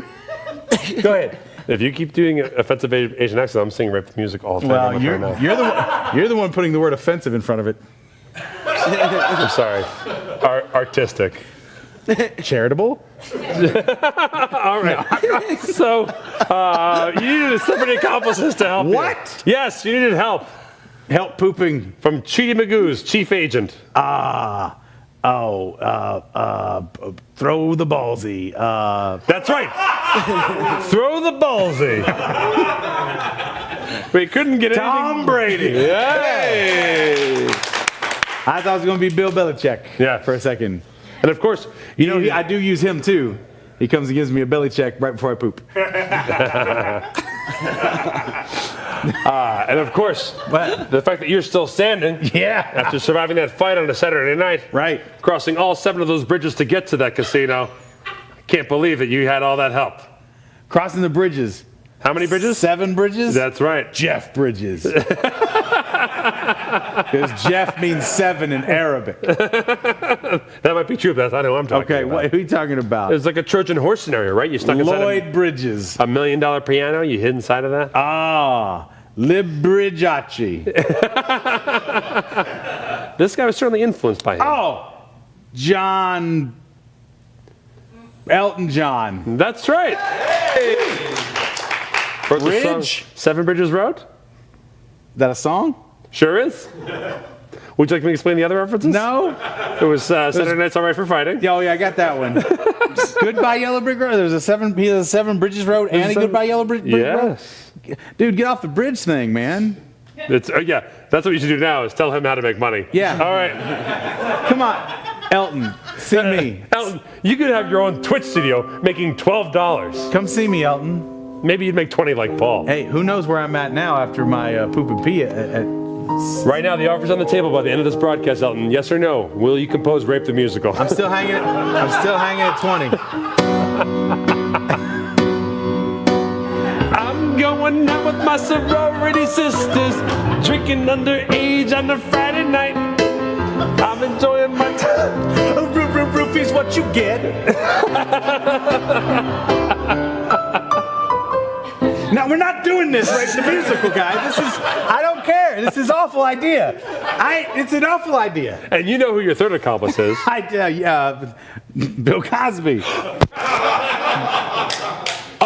Go ahead. If you keep doing offensive Asian accents, I'm singing Rape the Music all the time. Well, right now. you're the one putting the word offensive in front of it. I'm sorry. Artistic. Charitable? All right. So you needed somebody accomplices to help you. What? Yes, you needed help Help pooping. from Cheaty Magoo's chief agent. Throw the ballsy. That's right. Throw the ballsy. We couldn't get Tom anything. Brady. Yay! I thought it was going to be Bill Belichick. Yeah. For a second. And of course, You know, I do use him too. He comes and gives me a belly check right before I poop. and of course, What? the fact that you're still standing Yeah. after surviving that fight on a Saturday night, Right. crossing all 7 of those bridges to get to that casino, I can't believe that you had all that help. Crossing the bridges. How many bridges? 7 bridges? That's right. Jeff Bridges. Because Jeff means 7 in Arabic. That might be true, but that's not who I'm talking Okay, about. who are you talking about? It's like a Trojan horse scenario, right? You stuck inside Lloyd Bridges. $1 million piano, you hid inside of that? Librigiaci. This guy was certainly influenced by him. Oh, Elton John. That's right. Wrote the song Bridge? 7 Bridges Road? Is that a song? Sure is. Would you like me to explain the other references? No? It was Saturday Night's All Right for Fighting. Oh, yeah, I got that one. Goodbye Yellow Brick Road. There's a 7 Bridges Road and a Goodbye Yellow Brick Road. Yes. Dude, get off the bridge thing, man. It's, yeah, that's what you should do now is tell him how to make money. Yeah. All right. Come on, Elton, see me. Elton, you could have your own Twitch studio making $12. Come see me, Elton. Maybe you'd make 20 like Paul. Hey, who knows where I'm at now after my poop and pee Right now, the offer's on the table by the end of this broadcast, Elton. Yes or no? Will you compose Rape the Musical? I'm still hanging at 20. I'm going out with my sorority sisters, drinking underage on a Friday night. I'm enjoying my time. Roofie's what you get. Now we're not doing this, Rape the Musical, guys. I don't care. This is awful idea. It's an awful idea. And you know who your third accomplice is. Bill Cosby.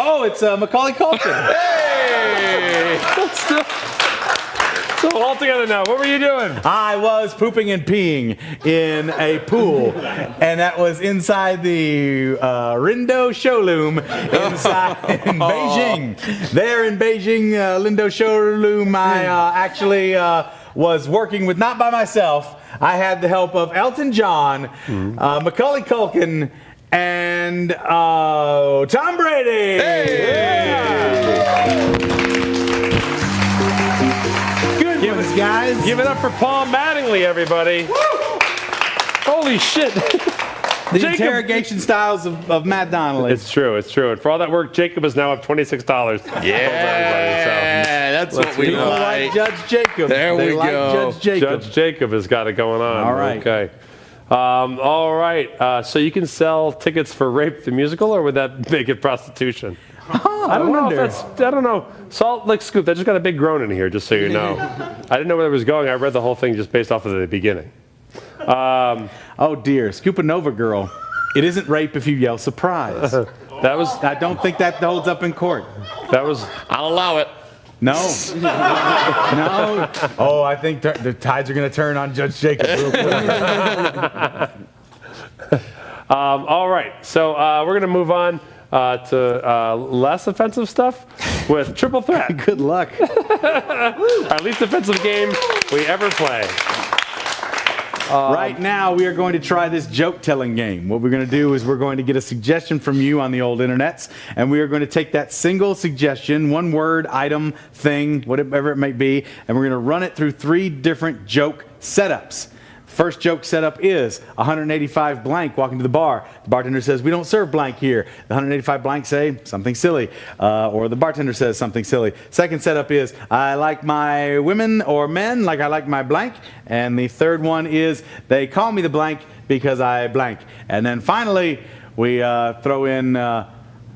Oh, it's Macaulay Culkin. Hey! So all together now, what were you doing? I was pooping and peeing in a pool, and that was inside the Rindo showroom inside in Beijing. There in Beijing, Lindo showroom, I actually was working with, not by myself, I had the help of Elton John, Macaulay Culkin, and Tom Brady. Hey! Good ones, guys. Give it up for Paul Mattingly, everybody. Woo! Holy shit. The Jacob- interrogation styles of Matt Donnelly. It's true. It's true. And for all that work, Jacob is now up $26. Yeah, that's what we People like like. Judge Jacob. There They we like go. Judge Jacob. Judge Jacob has got it going on. All right. Okay. All right. So you can sell tickets for Rape the Musical, or would that make it prostitution? I don't know. I don't know. Salt Lick Scoop, that just got a big groan in here, just so you know. I didn't know where it was going. I read the whole thing just based off of the beginning. Oh dear, Scoop-a-Nova girl. It isn't rape if you yell surprise. That was. I don't think that holds up in court. That was. I'll allow it. No. No. Oh, I think the tides are going to turn on Judge Jacob real quick. All right. So we're going to move on to less offensive stuff with Triple Threat. Good luck. Our least offensive game we ever play. Right now, we are going to try this joke-telling game. What we're going to do is we're going to get a suggestion from you on the old internets, and we are going to take that single suggestion, one word, item, thing, whatever it may be, and we're going to run it through 3 different joke setups. First joke setup is 185 blank walking to the bar. The bartender says, "We don't serve blank here." The 185 blank say something silly, or the bartender says something silly. Second setup is, "I like my women or men like I like my blank." And the third one is, "They call me the blank because I blank." And then finally, we throw in,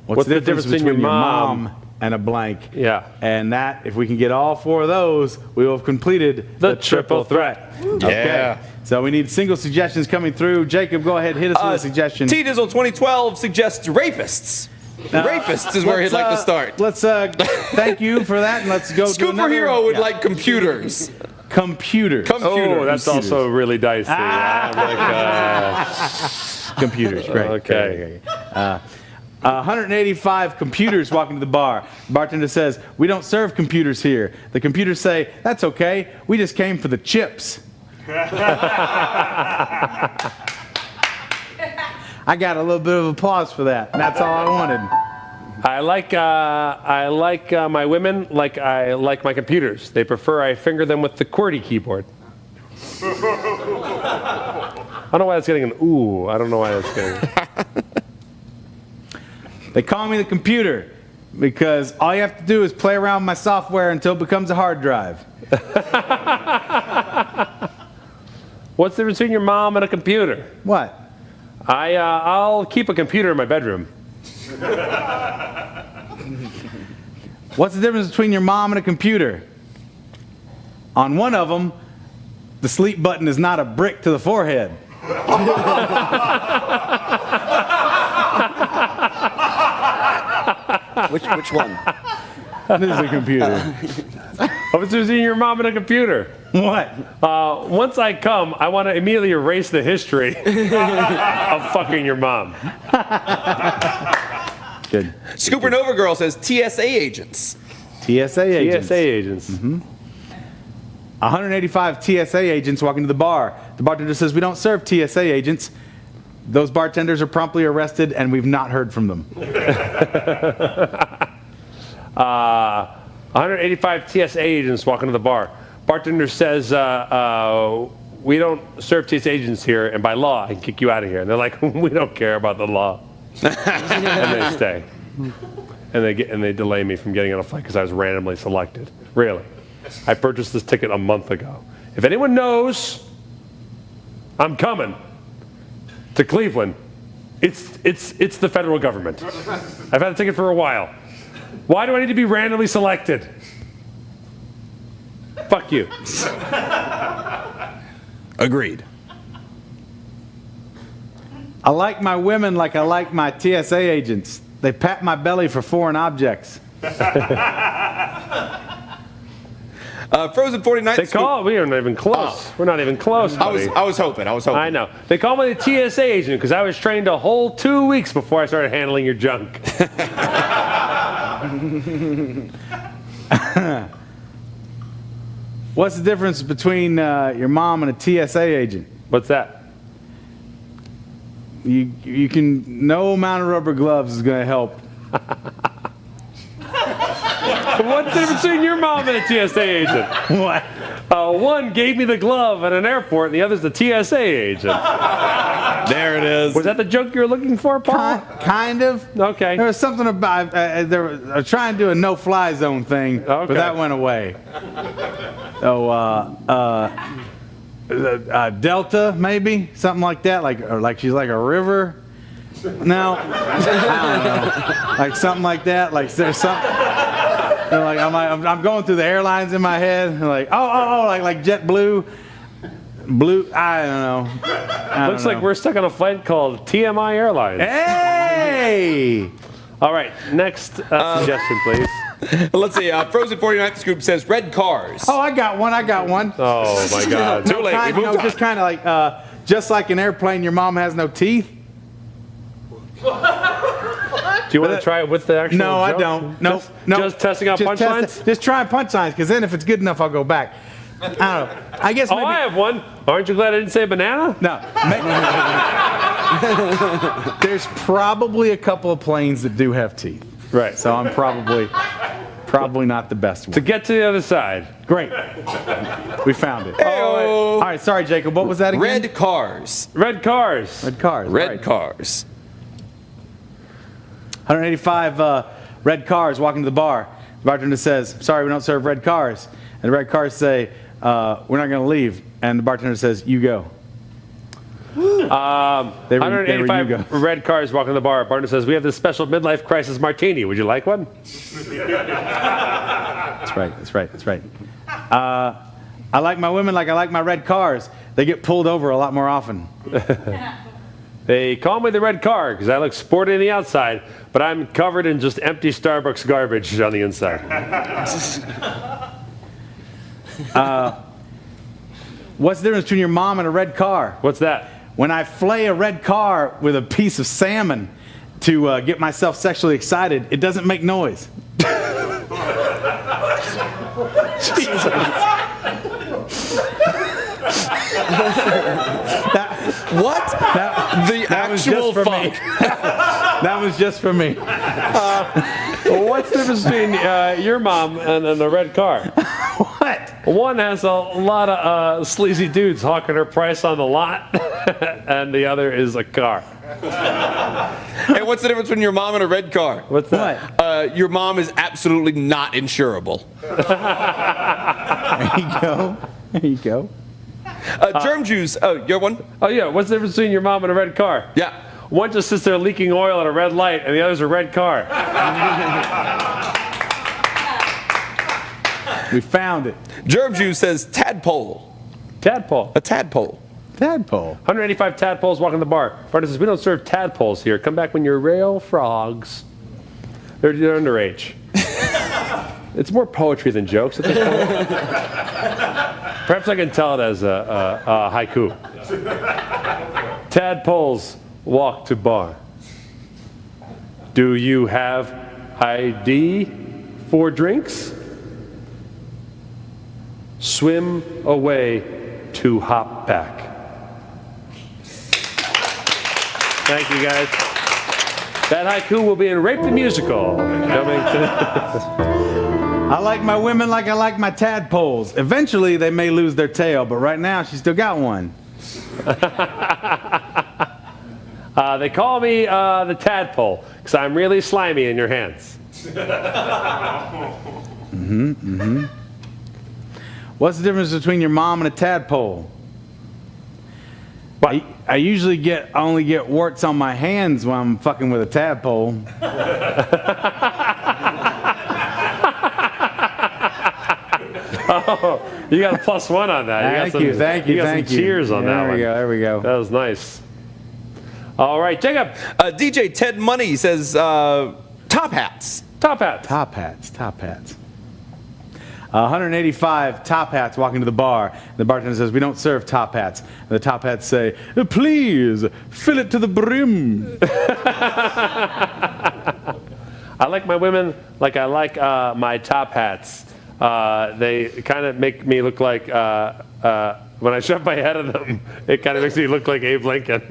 what's the difference between your mom and a blank? Yeah. And that, if we can get all 4 of those, we will have completed The triple threat. Okay. So we need single suggestions coming through. Jacob, go ahead, hit us with a suggestion. T-Dizzle 2012 suggests rapists. Rapists is where he'd like to start. Let's thank you for that, and let's go to another. Superhero would like computers. Computers. Oh, that's also really dicey. Computers, great. Okay. 185 computers walking to the bar. The bartender says, "We don't serve computers here." The computers say, "That's okay. We just came for the chips." I got a little bit of applause for that. That's all I wanted. I like my women like I like my computers. They prefer I finger them with the QWERTY keyboard. I don't know why that's getting an ooh. I don't know why that's getting. They call me the computer because all you have to do is play around with my software until it becomes a hard drive. What's the difference between your mom and a computer? What? I'll keep a computer in my bedroom. What's the difference between your mom and a computer? On one of them, the sleep button is not a brick to the forehead. Which one? This is a computer. What's the difference between your mom and a computer? What? Once I come, I want to immediately erase the history of fucking your mom. Good. Supernova Girl says TSA agents. TSA agents. TSA agents. 185 TSA agents walking to the bar. The bartender says, "We don't serve TSA agents." Those bartenders are promptly arrested, and we've not heard from them. 185 TSA agents walking to the bar. Bartender says, "We don't serve TSA agents here, and by law, I can kick you out of here." And they're like, "We don't care about the law." And they stay. And they delay me from getting on a flight because I was randomly selected. Really. I purchased this ticket a month ago. If anyone knows, I'm coming to Cleveland. It's the federal government. I've had a ticket for a while. Why do I need to be randomly selected? Fuck you. Agreed. I like my women like I like my TSA agents. They pat my belly for foreign objects. Frozen 49. They call. We are not even close. We're not even close, buddy. I was hoping. I know. They call me the TSA agent because I was trained a whole 2 weeks before I started handling your junk. What's the difference between your mom and a TSA agent? What's that? You can, no amount of rubber gloves is going to help. What's the difference between your mom and a TSA agent? What? One gave me the glove at an airport, and the other's the TSA agent. There it is. Was that the joke you were looking for, Paul? Kind of. Okay. There was something about I was trying to do a no-fly zone thing, but that went away. Delta, maybe something like that, like she's like a river. No, I don't know, like something like that. Like there's something. Like I'm going through the airlines in my head. And like like JetBlue. Blue, I don't know. Looks like we're stuck on a flight called TMI Airlines. Hey! All right, next suggestion, please. Let's see. Frozen 49th Scoop says red cars. Oh, I got one. Oh, my God. Too late. We moved on. Just kind of like, just like an airplane, your mom has no teeth. Do you want to try it with the actual No, I joke? don't. No, Just testing out punchlines? Just trying punchlines, because then if it's good enough, I'll go back. I don't know. I guess maybe. Oh, I have one. Aren't you glad I didn't say banana? No. There's probably a couple of planes that do have teeth. Right. So I'm probably not the best one. To get to the other side. Great. We found it. Hey-o. All right, sorry, Jacob. What was that again? Red cars. Red cars. Red cars. Red right. cars. 185 red cars walking to the bar. The bartender says, sorry, we don't serve red cars. And the red cars say, we're not going to leave. And the bartender says, you go. 185 you go. red cars walking to the bar. Bartender says, we have this special midlife crisis martini. Would you like one? That's right. I like my women like I like my red cars. They get pulled over a lot more often. They call me the red car because I look sporty on the outside, but I'm covered in just empty Starbucks garbage on the inside. What's the difference between your mom and a red car? What's that? When I flay a red car with a piece of salmon to get myself sexually excited, it doesn't make noise. What? The actual fuck. That was just for me. What's the difference between your mom and a red car? What? One has a lot of sleazy dudes hawking her price on the lot, and the other is a car. Hey, what's the difference between your mom and a red car? What's that? What? Your mom is absolutely not insurable. There you go. Germ juice. Oh, you have one? Oh, yeah. What's the difference between your mom and a red car? Yeah. One just sits there leaking oil at a red light, and the other's a red car. We found it. Germ juice says tadpole. Tadpole. A tadpole. Tadpole. 185 tadpoles walking the bar. Bartender says, we don't serve tadpoles here. Come back when you're real frogs. They're underage. It's more poetry than jokes at this point. Perhaps I can tell it as a haiku. Tadpoles walk to bar. Do you have ID for drinks? Swim away to hop back. Thank you, guys. That haiku will be in Rape the Musical. Coming to I like my women like I like my tadpoles. Eventually, they may lose their tail, but right now, she still got one. They call me the tadpole because I'm really slimy in your hands. What's the difference between your mom and a tadpole? I usually only get warts on my hands when I'm fucking with a tadpole. Oh, you got a +1 on that. Thank you. You got some cheers on that one. There we go. That was nice. All right, Jacob. DJ Ted Money says top hats. Top hats. Top hats. 185 top hats walking to the bar. The bartender says, we don't serve top hats. And the top hats say, please, fill it to the brim. I like my women like I like my top hats. They kind of make me look like, when I shove my head in them, it kind of makes me look like Abe Lincoln.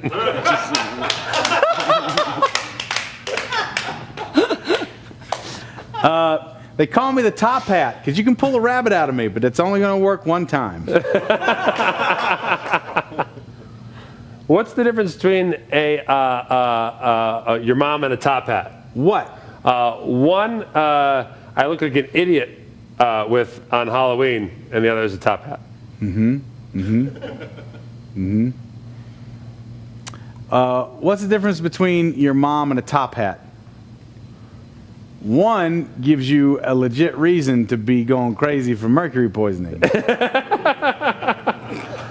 They call me the top hat because you can pull a rabbit out of me, but it's only going to work one time. What's the difference between your mom and a top hat? What? One, I look like an idiot on Halloween, and the other is a top hat. What's the difference between your mom and a top hat? One gives you a legit reason to be going crazy for mercury poisoning.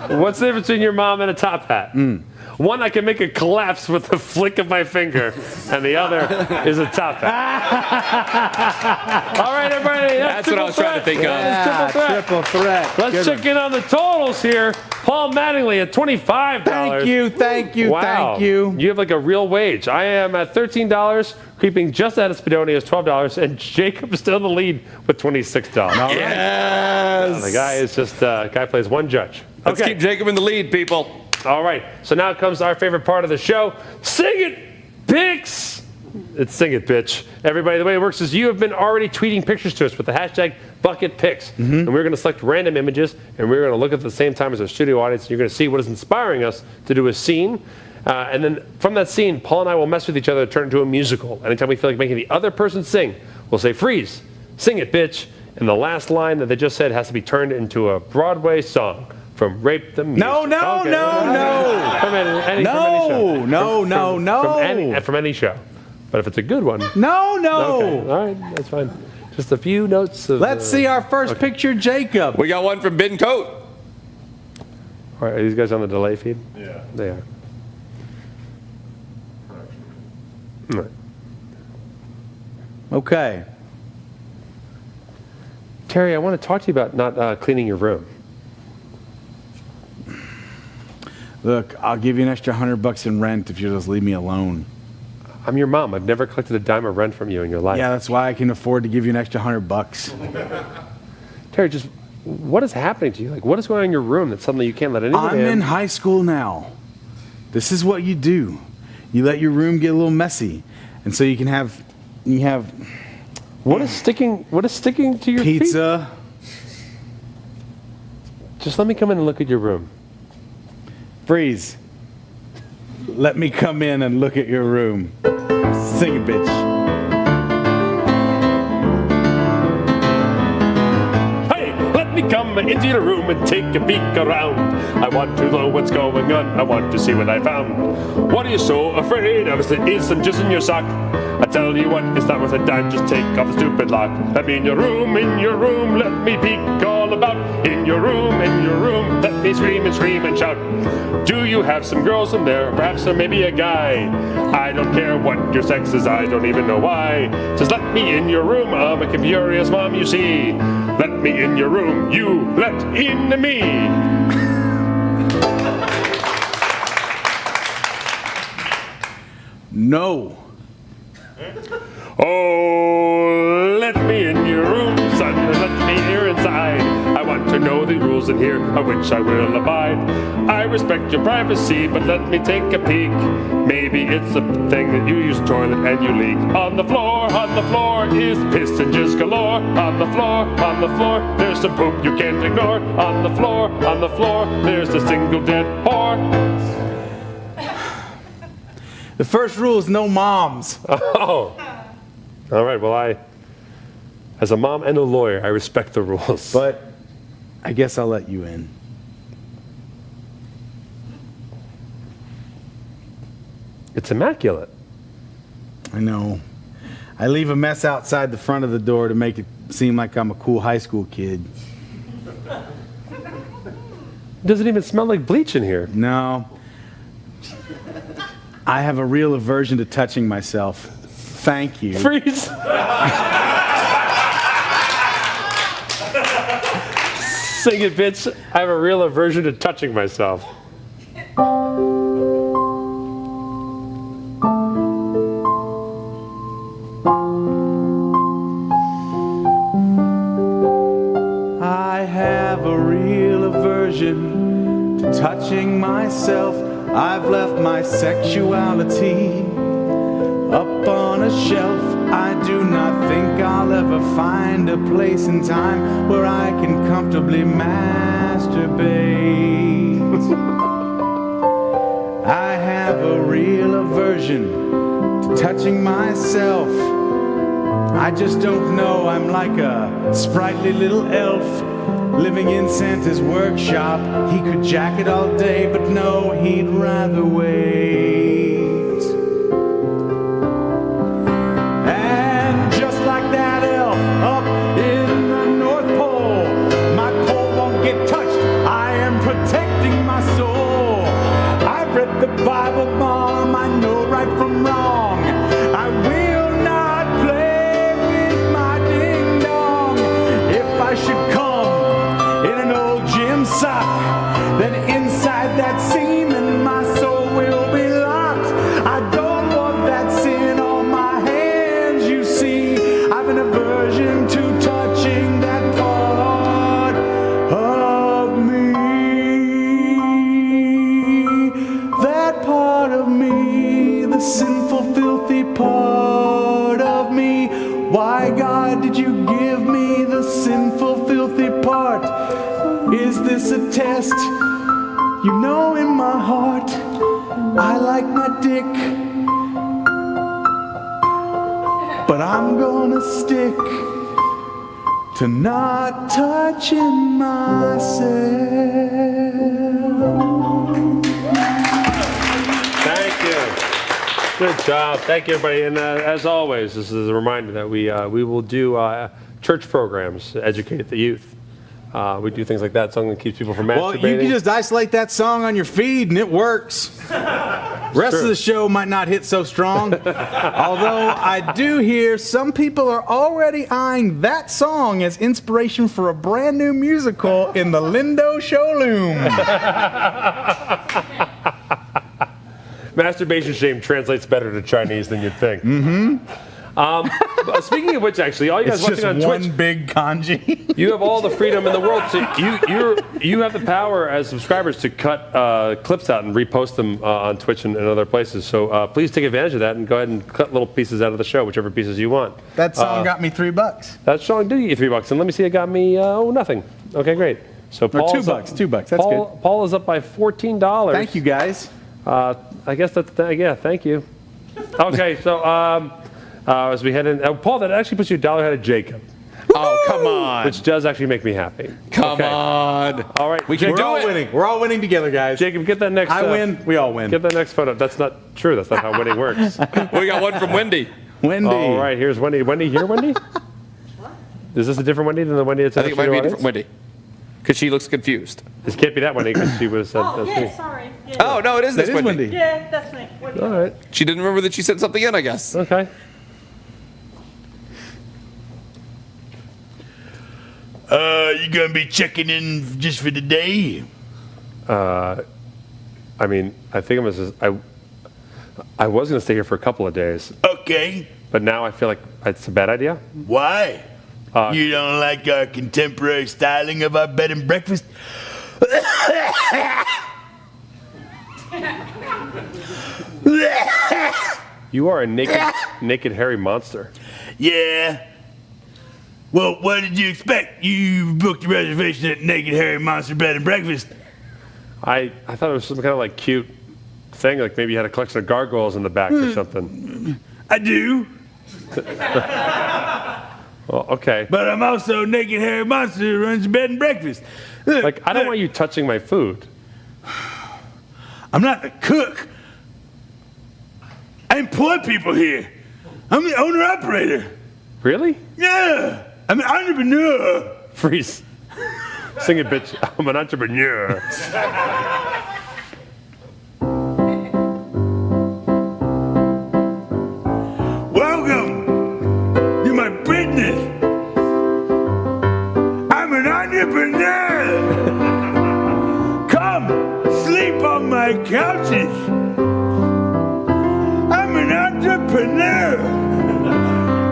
What's the difference between your mom and a top hat? One, I can make it collapse with the flick of my finger, and the other is a top hat. All right, everybody. That's what I was trying to think of. Triple threat. Let's check in on the totals here. Paul Mattingly at $25. Thank you. Wow. You have like a real wage. I am at $13, creeping just out of Spidonia's $12, and Jacob's still in the lead with $26. Yes. The guy is just, guy plays one judge. Let's keep Jacob in the lead, people. All right, so now comes our favorite part of the show. Sing It Pics. It's Sing It, bitch. Everybody, the way it works is you have been already tweeting pictures to us with the hashtag BucketPics. And we're going to select random images, and we're going to look at the same time as our studio audience, and you're going to see what is inspiring us to do a scene. And then from that scene, Paul and I will mess with each other to turn it into a musical. Anytime we feel like making the other person sing, we'll say, freeze, sing it, bitch. And the last line that they just said has to be turned into a Broadway song. From Rape the Music. No. From any show. But if it's a good one. No. Okay. All right, that's fine. Just a few notes of. Let's see our first picture, Jacob. We got one from Ben Coat. All right, are these guys on the delay feed? Yeah. They are. All right. Okay. Terry, I want to talk to you about not cleaning your room. Look, I'll give you an extra $100 in rent if you just leave me alone. I'm your mom. I've never collected a dime of rent from you in your life. Yeah, that's why I can afford to give you an extra $100. Terry, just what is happening to you? Like, what is going on in your room that suddenly you can't let anyone I'm in high school now. This is what you do. You let your room get a little messy, and so you have What is sticking to your pizza. feet? Just let me come in and look at your room. Freeze. Let me come in and look at your room. Sing it, bitch. Hey, let me come into your room and take a peek around. I want to know what's going on. I want to see what I found. What are you so afraid of? Is some jizz in your sock? I tell you what, it's not worth a dime. Just take off the stupid lock. Let me in your room, let me peek all about. In your room, let me scream and shout. Do you have some girls in there? Perhaps there may be a guy. I don't care what your sex is, I don't even know why. Just let me in your room, I'm a furious mom, you see. Let me in your room, you let in me. No. Oh, let me in your room, son, let me here inside. I want to know the rules in here, of which I will abide. I respect your privacy, but let me take a peek. Maybe it's a thing that you use toilet and you leak. On the floor is piss and jizz galore. On the floor, there's some poop you can't ignore. On the floor, there's a single dead whore. The first rule is no moms. Oh. All right, well, as a mom and a lawyer, I respect the rules. But I guess I'll let you in. It's immaculate. I know. I leave a mess outside the front of the door to make it seem like I'm a cool high school kid. It doesn't even smell like bleach in here. No. I have a real aversion to touching myself. Thank you. Freeze. Sing it, bitch. I have a real aversion to touching myself. I have a real aversion to touching myself. I've left my sexuality up on a shelf. I do not think I'll ever find a place in time where I can comfortably masturbate. I have a real aversion to touching myself. I just don't know, I'm like a sprightly little elf living in Santa's workshop. He could jack it all day, but no, he'd rather wait. And just like that elf up in the North Pole, my pole won't get touched. I am protecting my soul. I've read the Bible, Mom, I know right from wrong. I will not play with my ding dong. If I should come in an old gym sock, then inside that semen my soul will be locked. I don't want that sin on my hands, you see. I've an aversion to touching that part of me. That part of me, the sinful, filthy part of me. Why, God, did you give me the sinful, filthy part? Is this a test? You know in my heart, I like my dick. But I'm gonna stick to not touching myself. Thank you. Good job. Thank you, everybody. And as always, this is a reminder that we will do church programs to educate the youth. We do things like that, something that keeps people from masturbating. Well, you can just isolate that song on your feed and it works. Rest of the show might not hit so strong. Although I do hear some people are already eyeing that song as inspiration for a brand new musical in the Lindo Showroom. Masturbation shame translates better to Chinese than you'd think. Speaking of which, actually, all you guys It's watching just on one Twitch, big kanji. you have all the freedom in the world. You have the power as subscribers to cut clips out and repost them on Twitch and other places. So please take advantage of that and go ahead and cut little pieces out of the show, whichever pieces you want. That song got me $3. That song did get you $3, and let me see, it got me nothing. Okay, great. So Or Paul's $2. $2. That's Paul, good. Paul is up by $14. Thank you, guys. I guess that's yeah. Thank you. Okay, so as we head in, Paul, that actually puts you $1 ahead of Jacob, Oh, come on. which does actually make me happy. Come Okay. on. All right, We can We're do all it. winning. We're all winning together, guys. Jacob, get that next. I win. We all win. Get that next photo. That's not true. That's not how winning works. We got one from Wendy. Wendy. All right, here's Wendy. Wendy here, Wendy. Is this a different Wendy than the Wendy that's in I think it the might be a studio different Wendy. Because she looks confused. This can't be that Wendy because she was. Oh, that's me. yeah, sorry. Yeah. Oh, no, it is That this is Wendy. Wendy. Yeah, that's me. All right. She didn't remember that she sent something in, I guess. Okay. You gonna be checking in just for the day? I mean, I think I'm just. I was going to stay here for a couple of days, Okay. but now I feel like it's a bad idea. Why? You don't like our contemporary styling of our bed and breakfast? You are a naked, hairy monster. Yeah. Well, what did you expect? You booked a reservation at Naked Harry Monster Bed and Breakfast. I thought it was some kind of like cute thing, like maybe you had a collection of gargoyles in the back or something. I do, Well, okay. but I'm also Naked Harry Monster who runs the bed and breakfast. Look, Like, I don't look, want you touching my food. I'm not the cook. I employ people here. I'm the owner-operator. Really? Yeah, I'm an entrepreneur. Freeze. Sing it, bitch. I'm an entrepreneur. Welcome to my business. I'm an entrepreneur. Come sleep on my couches. I'm an entrepreneur.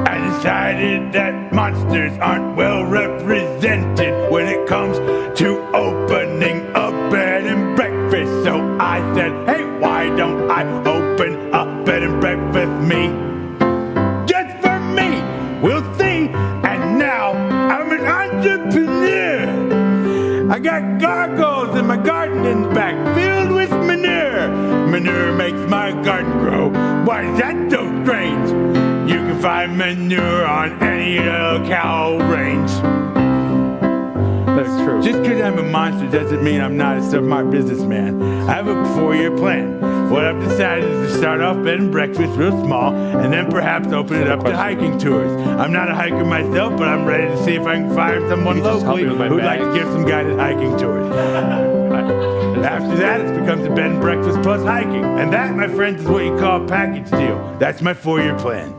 I decided that monsters aren't well represented when it comes to opening a bed and breakfast. So I said, hey, why don't I open a bed and breakfast me? Just for me, we'll see. And now I'm an entrepreneur. I got gargoyles in my garden in the back filled with manure. manure makes my garden grow. Why is that so strange? You can find manure on any cow range. That's true. Just because I'm a monster doesn't mean I'm not a smart businessman. I have a 4-year plan. What I've decided is to start off bed and breakfast real small, and then perhaps open it up to hiking tours. I'm not a hiker myself, but I'm ready to see if I can find someone locally who'd like to give some guided hiking tours. After that, it becomes a bed and breakfast plus hiking. And that, my friends, is what you call a package deal. That's my 4-year plan.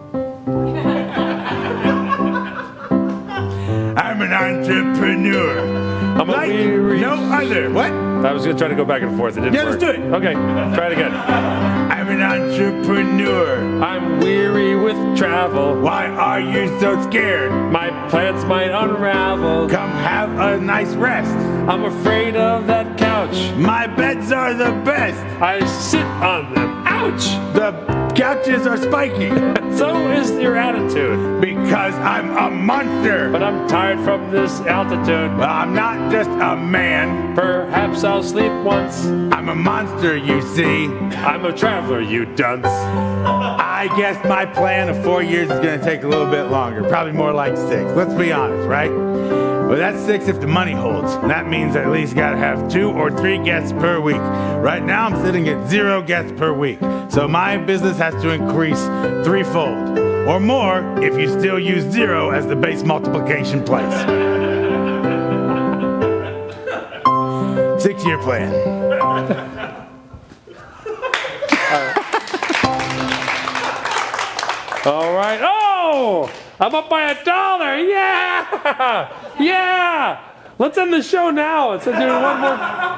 I'm an entrepreneur. I'm a weary. No other. What? I was going to try to go back and forth. It didn't Yeah, work. let's do it. Okay, try it again. I'm an entrepreneur. I'm weary with travel. Why are you so scared? My plans might unravel. Come have a nice rest. I'm afraid of that couch. My beds are the best. I sit on them. Ouch! The couches are spiky. So is your attitude. Because I'm a monster. But I'm tired from this altitude. Well, I'm not just a man. Perhaps I'll sleep once. I'm a monster, you see. I'm a traveler, you dunce. I guess my plan of 4 years is going to take a little bit longer. Probably more like 6. Let's be honest, right? Well, that's 6 if the money holds. And that means I at least got to have 2 or 3 guests per week. Right now, I'm sitting at 0 guests per week. So my business has to increase 3-fold. Or more if you still use 0 as the base multiplication place. 6-year plan. All right. Oh! I'm up by $1. Yeah! Yeah! Let's end the show now. Instead of doing one more.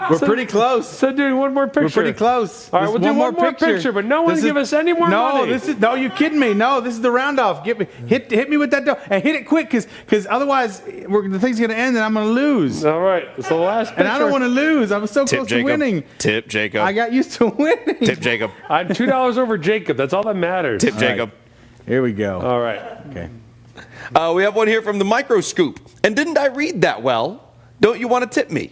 We're pretty close. Instead of doing one more picture. We're pretty close. All right, we'll do one more picture, but no one give us any more money. No, you kidding me? No, this is the round off. Hit me with that dough and hit it quick, because otherwise the thing's gonna end and I'm gonna lose. All right, it's the last picture. And I don't want to lose. I was so Tip close Jacob. to winning. Tip Jacob. I got used to winning. Tip Jacob. I'm $2 over Jacob. That's all that matters. Tip Jacob. Here we go. All right. Okay. We have one here from the Microscoop. And didn't I read that well? Don't you want to tip me?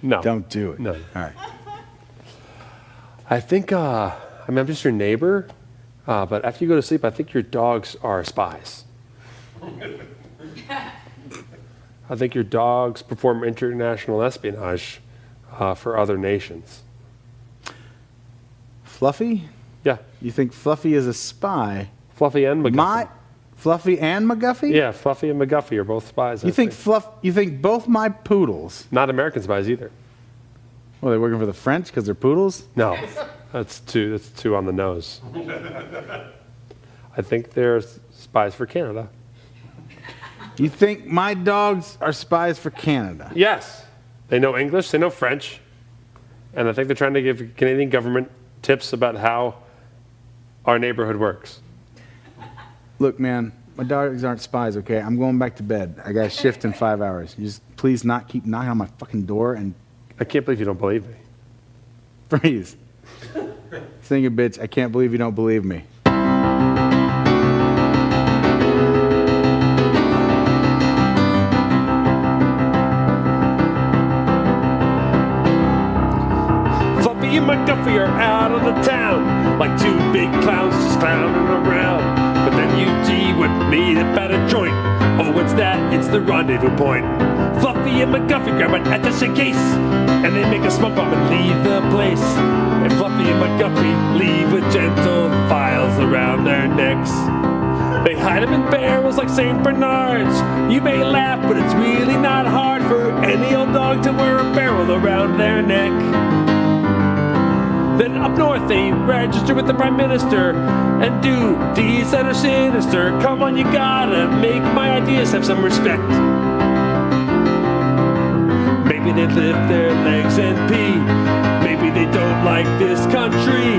No. Don't do it. No. All right. I think, I'm just your neighbor, but after you go to sleep, I think your dogs are spies. I think your dogs perform international espionage for other nations. Fluffy? Yeah. You think Fluffy is a spy? Fluffy and McGuffey. Fluffy and McGuffey? Yeah, Fluffy and McGuffey are both spies. You think both my poodles? Not American spies either. Well, they're working for the French because they're poodles? No, that's too on the nose. I think they're spies for Canada. You think my dogs are spies for Canada? Yes, they know English, they know French, and I think they're trying to give the Canadian government tips about how our neighborhood works. Look, man, my dogs aren't spies, okay? I'm going back to bed. I got a shift in 5 hours. You just please not keep knocking on my fucking door and I can't believe you don't believe me. freeze. Sing it, bitch. I can't believe you don't believe me. Fluffy and McGuffey are out on the town like 2 big clowns just clowning around. But then you G would meet up at a joint. Oh, what's that? It's the rendezvous point. Fluffy and McGuffey grab an attaché case and they make a smoke bomb and leave the place. And Fluffy and McGuffey leave with gentle files around their necks. They hide them in barrels like St. Bernards. You may laugh, but it's really not hard for any old dog to wear a barrel around their neck. Then up north they register with the Prime Minister and do deeds that are sinister. Come on, you gotta make my ideas have some respect. Maybe they lift their legs and pee. Maybe they don't like this country.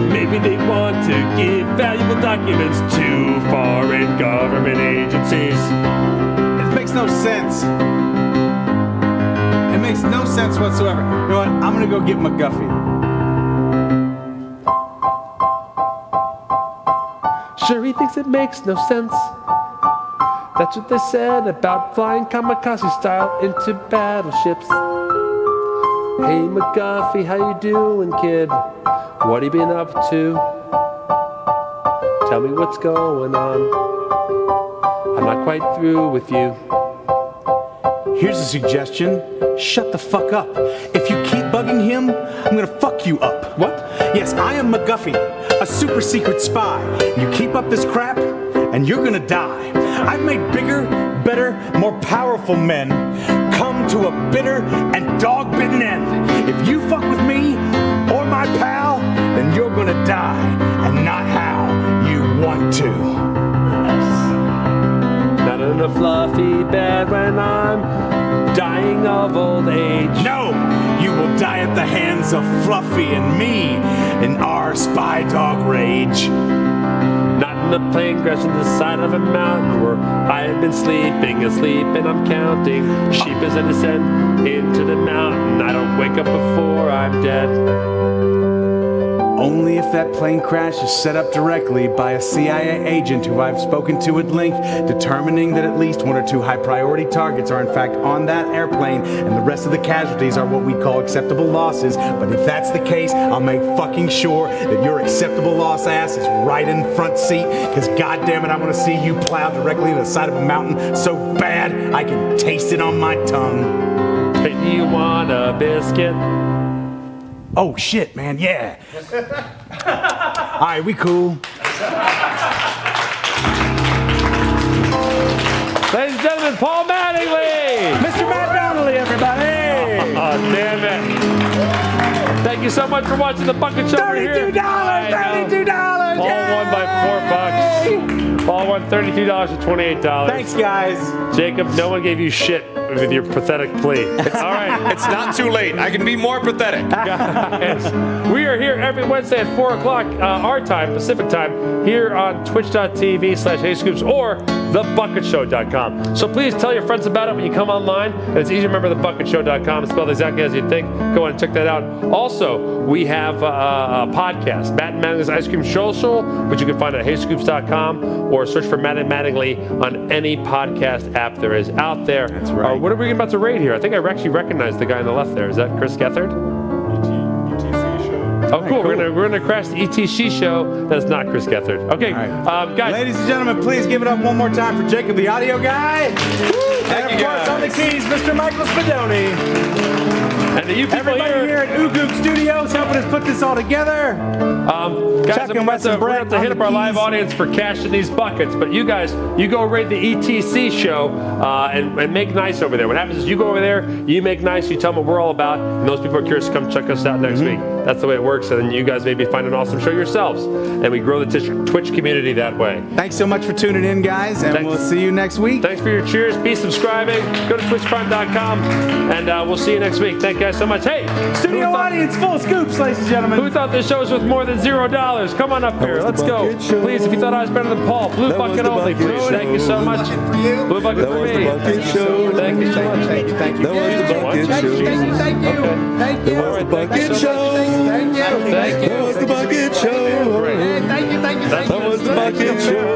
Maybe they want to give valuable documents to foreign government agencies. It makes no sense. It makes no sense whatsoever. You know what? I'm going to go get McGuffey. Sure, he thinks it makes no sense. That's what they said about flying kamikaze style into battleships. Hey McGuffey, how you doing, kid? What have you been up to? Tell me what's going on. I'm not quite through with you. Here's a suggestion. Shut the fuck up. If you keep bugging him, I'm gonna fuck you up. What? Yes, I am McGuffey, a super secret spy. You keep up this crap, and you're gonna die. I've made bigger, better, more powerful men come to a bitter and dog-bitten end. If you fuck with me or my pal, then you're gonna die, and not how you want to. Not in a fluffy bed when I'm dying of old age. No, you will die at the hands of Fluffy and me in our spy dog rage. Not in a plane crash on the side of a mountain where I have been sleeping asleep and I'm counting sheep as I descend into the mountain. I don't wake up before I'm dead. Only if that plane crash is set up directly by a CIA agent who I've spoken to at length, determining that at least 1 or 2 high priority targets are in fact on that airplane and the rest of the casualties are what we call acceptable losses. But if that's the case, I'll make fucking sure that your acceptable loss ass is right in front seat, because goddammit, I want to see you plow directly to the side of a mountain so bad I can taste it on my tongue. Hey, do you want a biscuit? Oh shit, man, yeah. All right, we cool. Ladies and gentlemen, Paul Mattingly! Mr. Matt Donnelly, everybody! Oh, damn it. Thank you so much for watching The Bucket Show. $32, $32, Paul won by $4. Paul won $32 to $28. Thanks, guys. Jacob, no one gave you shit with your pathetic plea. All right. It's not too late. I can be more pathetic. Guys, we are here every Wednesday at 4 o'clock our time, Pacific time, here on twitch.tv/HeyScoops or thebucketshow.com. So please tell your friends about it when you come online. And it's easy to remember, thebucketshow.com. It's spelled exactly as you'd think. Go ahead and check that out. Also, we have a podcast, Matt and Mattingly's Ice Cream Social, which you can find at heyscoops.com or search for Matt and Mattingly on any podcast app there is out there. That's right. What are we about to raid here? I think I actually recognize the guy on the left there. Is that Chris Gethard? Oh, cool. Cool. We're gonna crash the ETC show. That's not Chris Gethard. Okay, guys. Ladies and gentlemen, please give it up one more time for Jacob, the audio guy. And of course, on the keys, Mr. Michael Spadoni. And you people Everybody here at Ugoog Studios helping us put this all together. Guys, Chuck and we're Wes and going Brent to hit on up our the live keys. audience for cashing these buckets. But you guys, you go raid the ETC show and make nice over there. What happens is you go over there, you make nice, you tell them what we're all about, and those people are curious to come check us out next week. That's the way it works. And then you guys maybe find an awesome show yourselves. And we grow the Twitch community that way. Thanks so much for tuning in, guys, and Thanks. we'll see you next week. Thanks for your cheers. Be subscribing. Go to twitchprime.com. And we'll see you next week. Thank you guys so much. Hey, Studio audience full of scoops, ladies and gentlemen. who thought this show was worth more than $0? Come on up here. Let's go. Please, if you thought I was better than Paul, blue bucket only, please. Thank you so much. Blue bucket for me. Bucket Show. Thank you so much. Thank you. That was the Bucket Show. Thank you. That was the Bucket Show. Thank you. That was the Bucket Show. Thank you. That was the Bucket Show.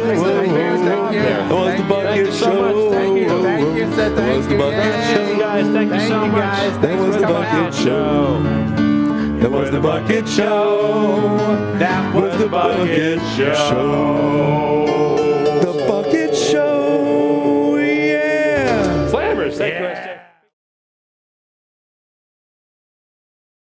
That was the Bucket Show. That was the Bucket Show. Guys, thank you so much. That was the Bucket Show. That was the Bucket Show. That was the Bucket Show. The Bucket Show. Yeah. Slammers. Thank you, guys.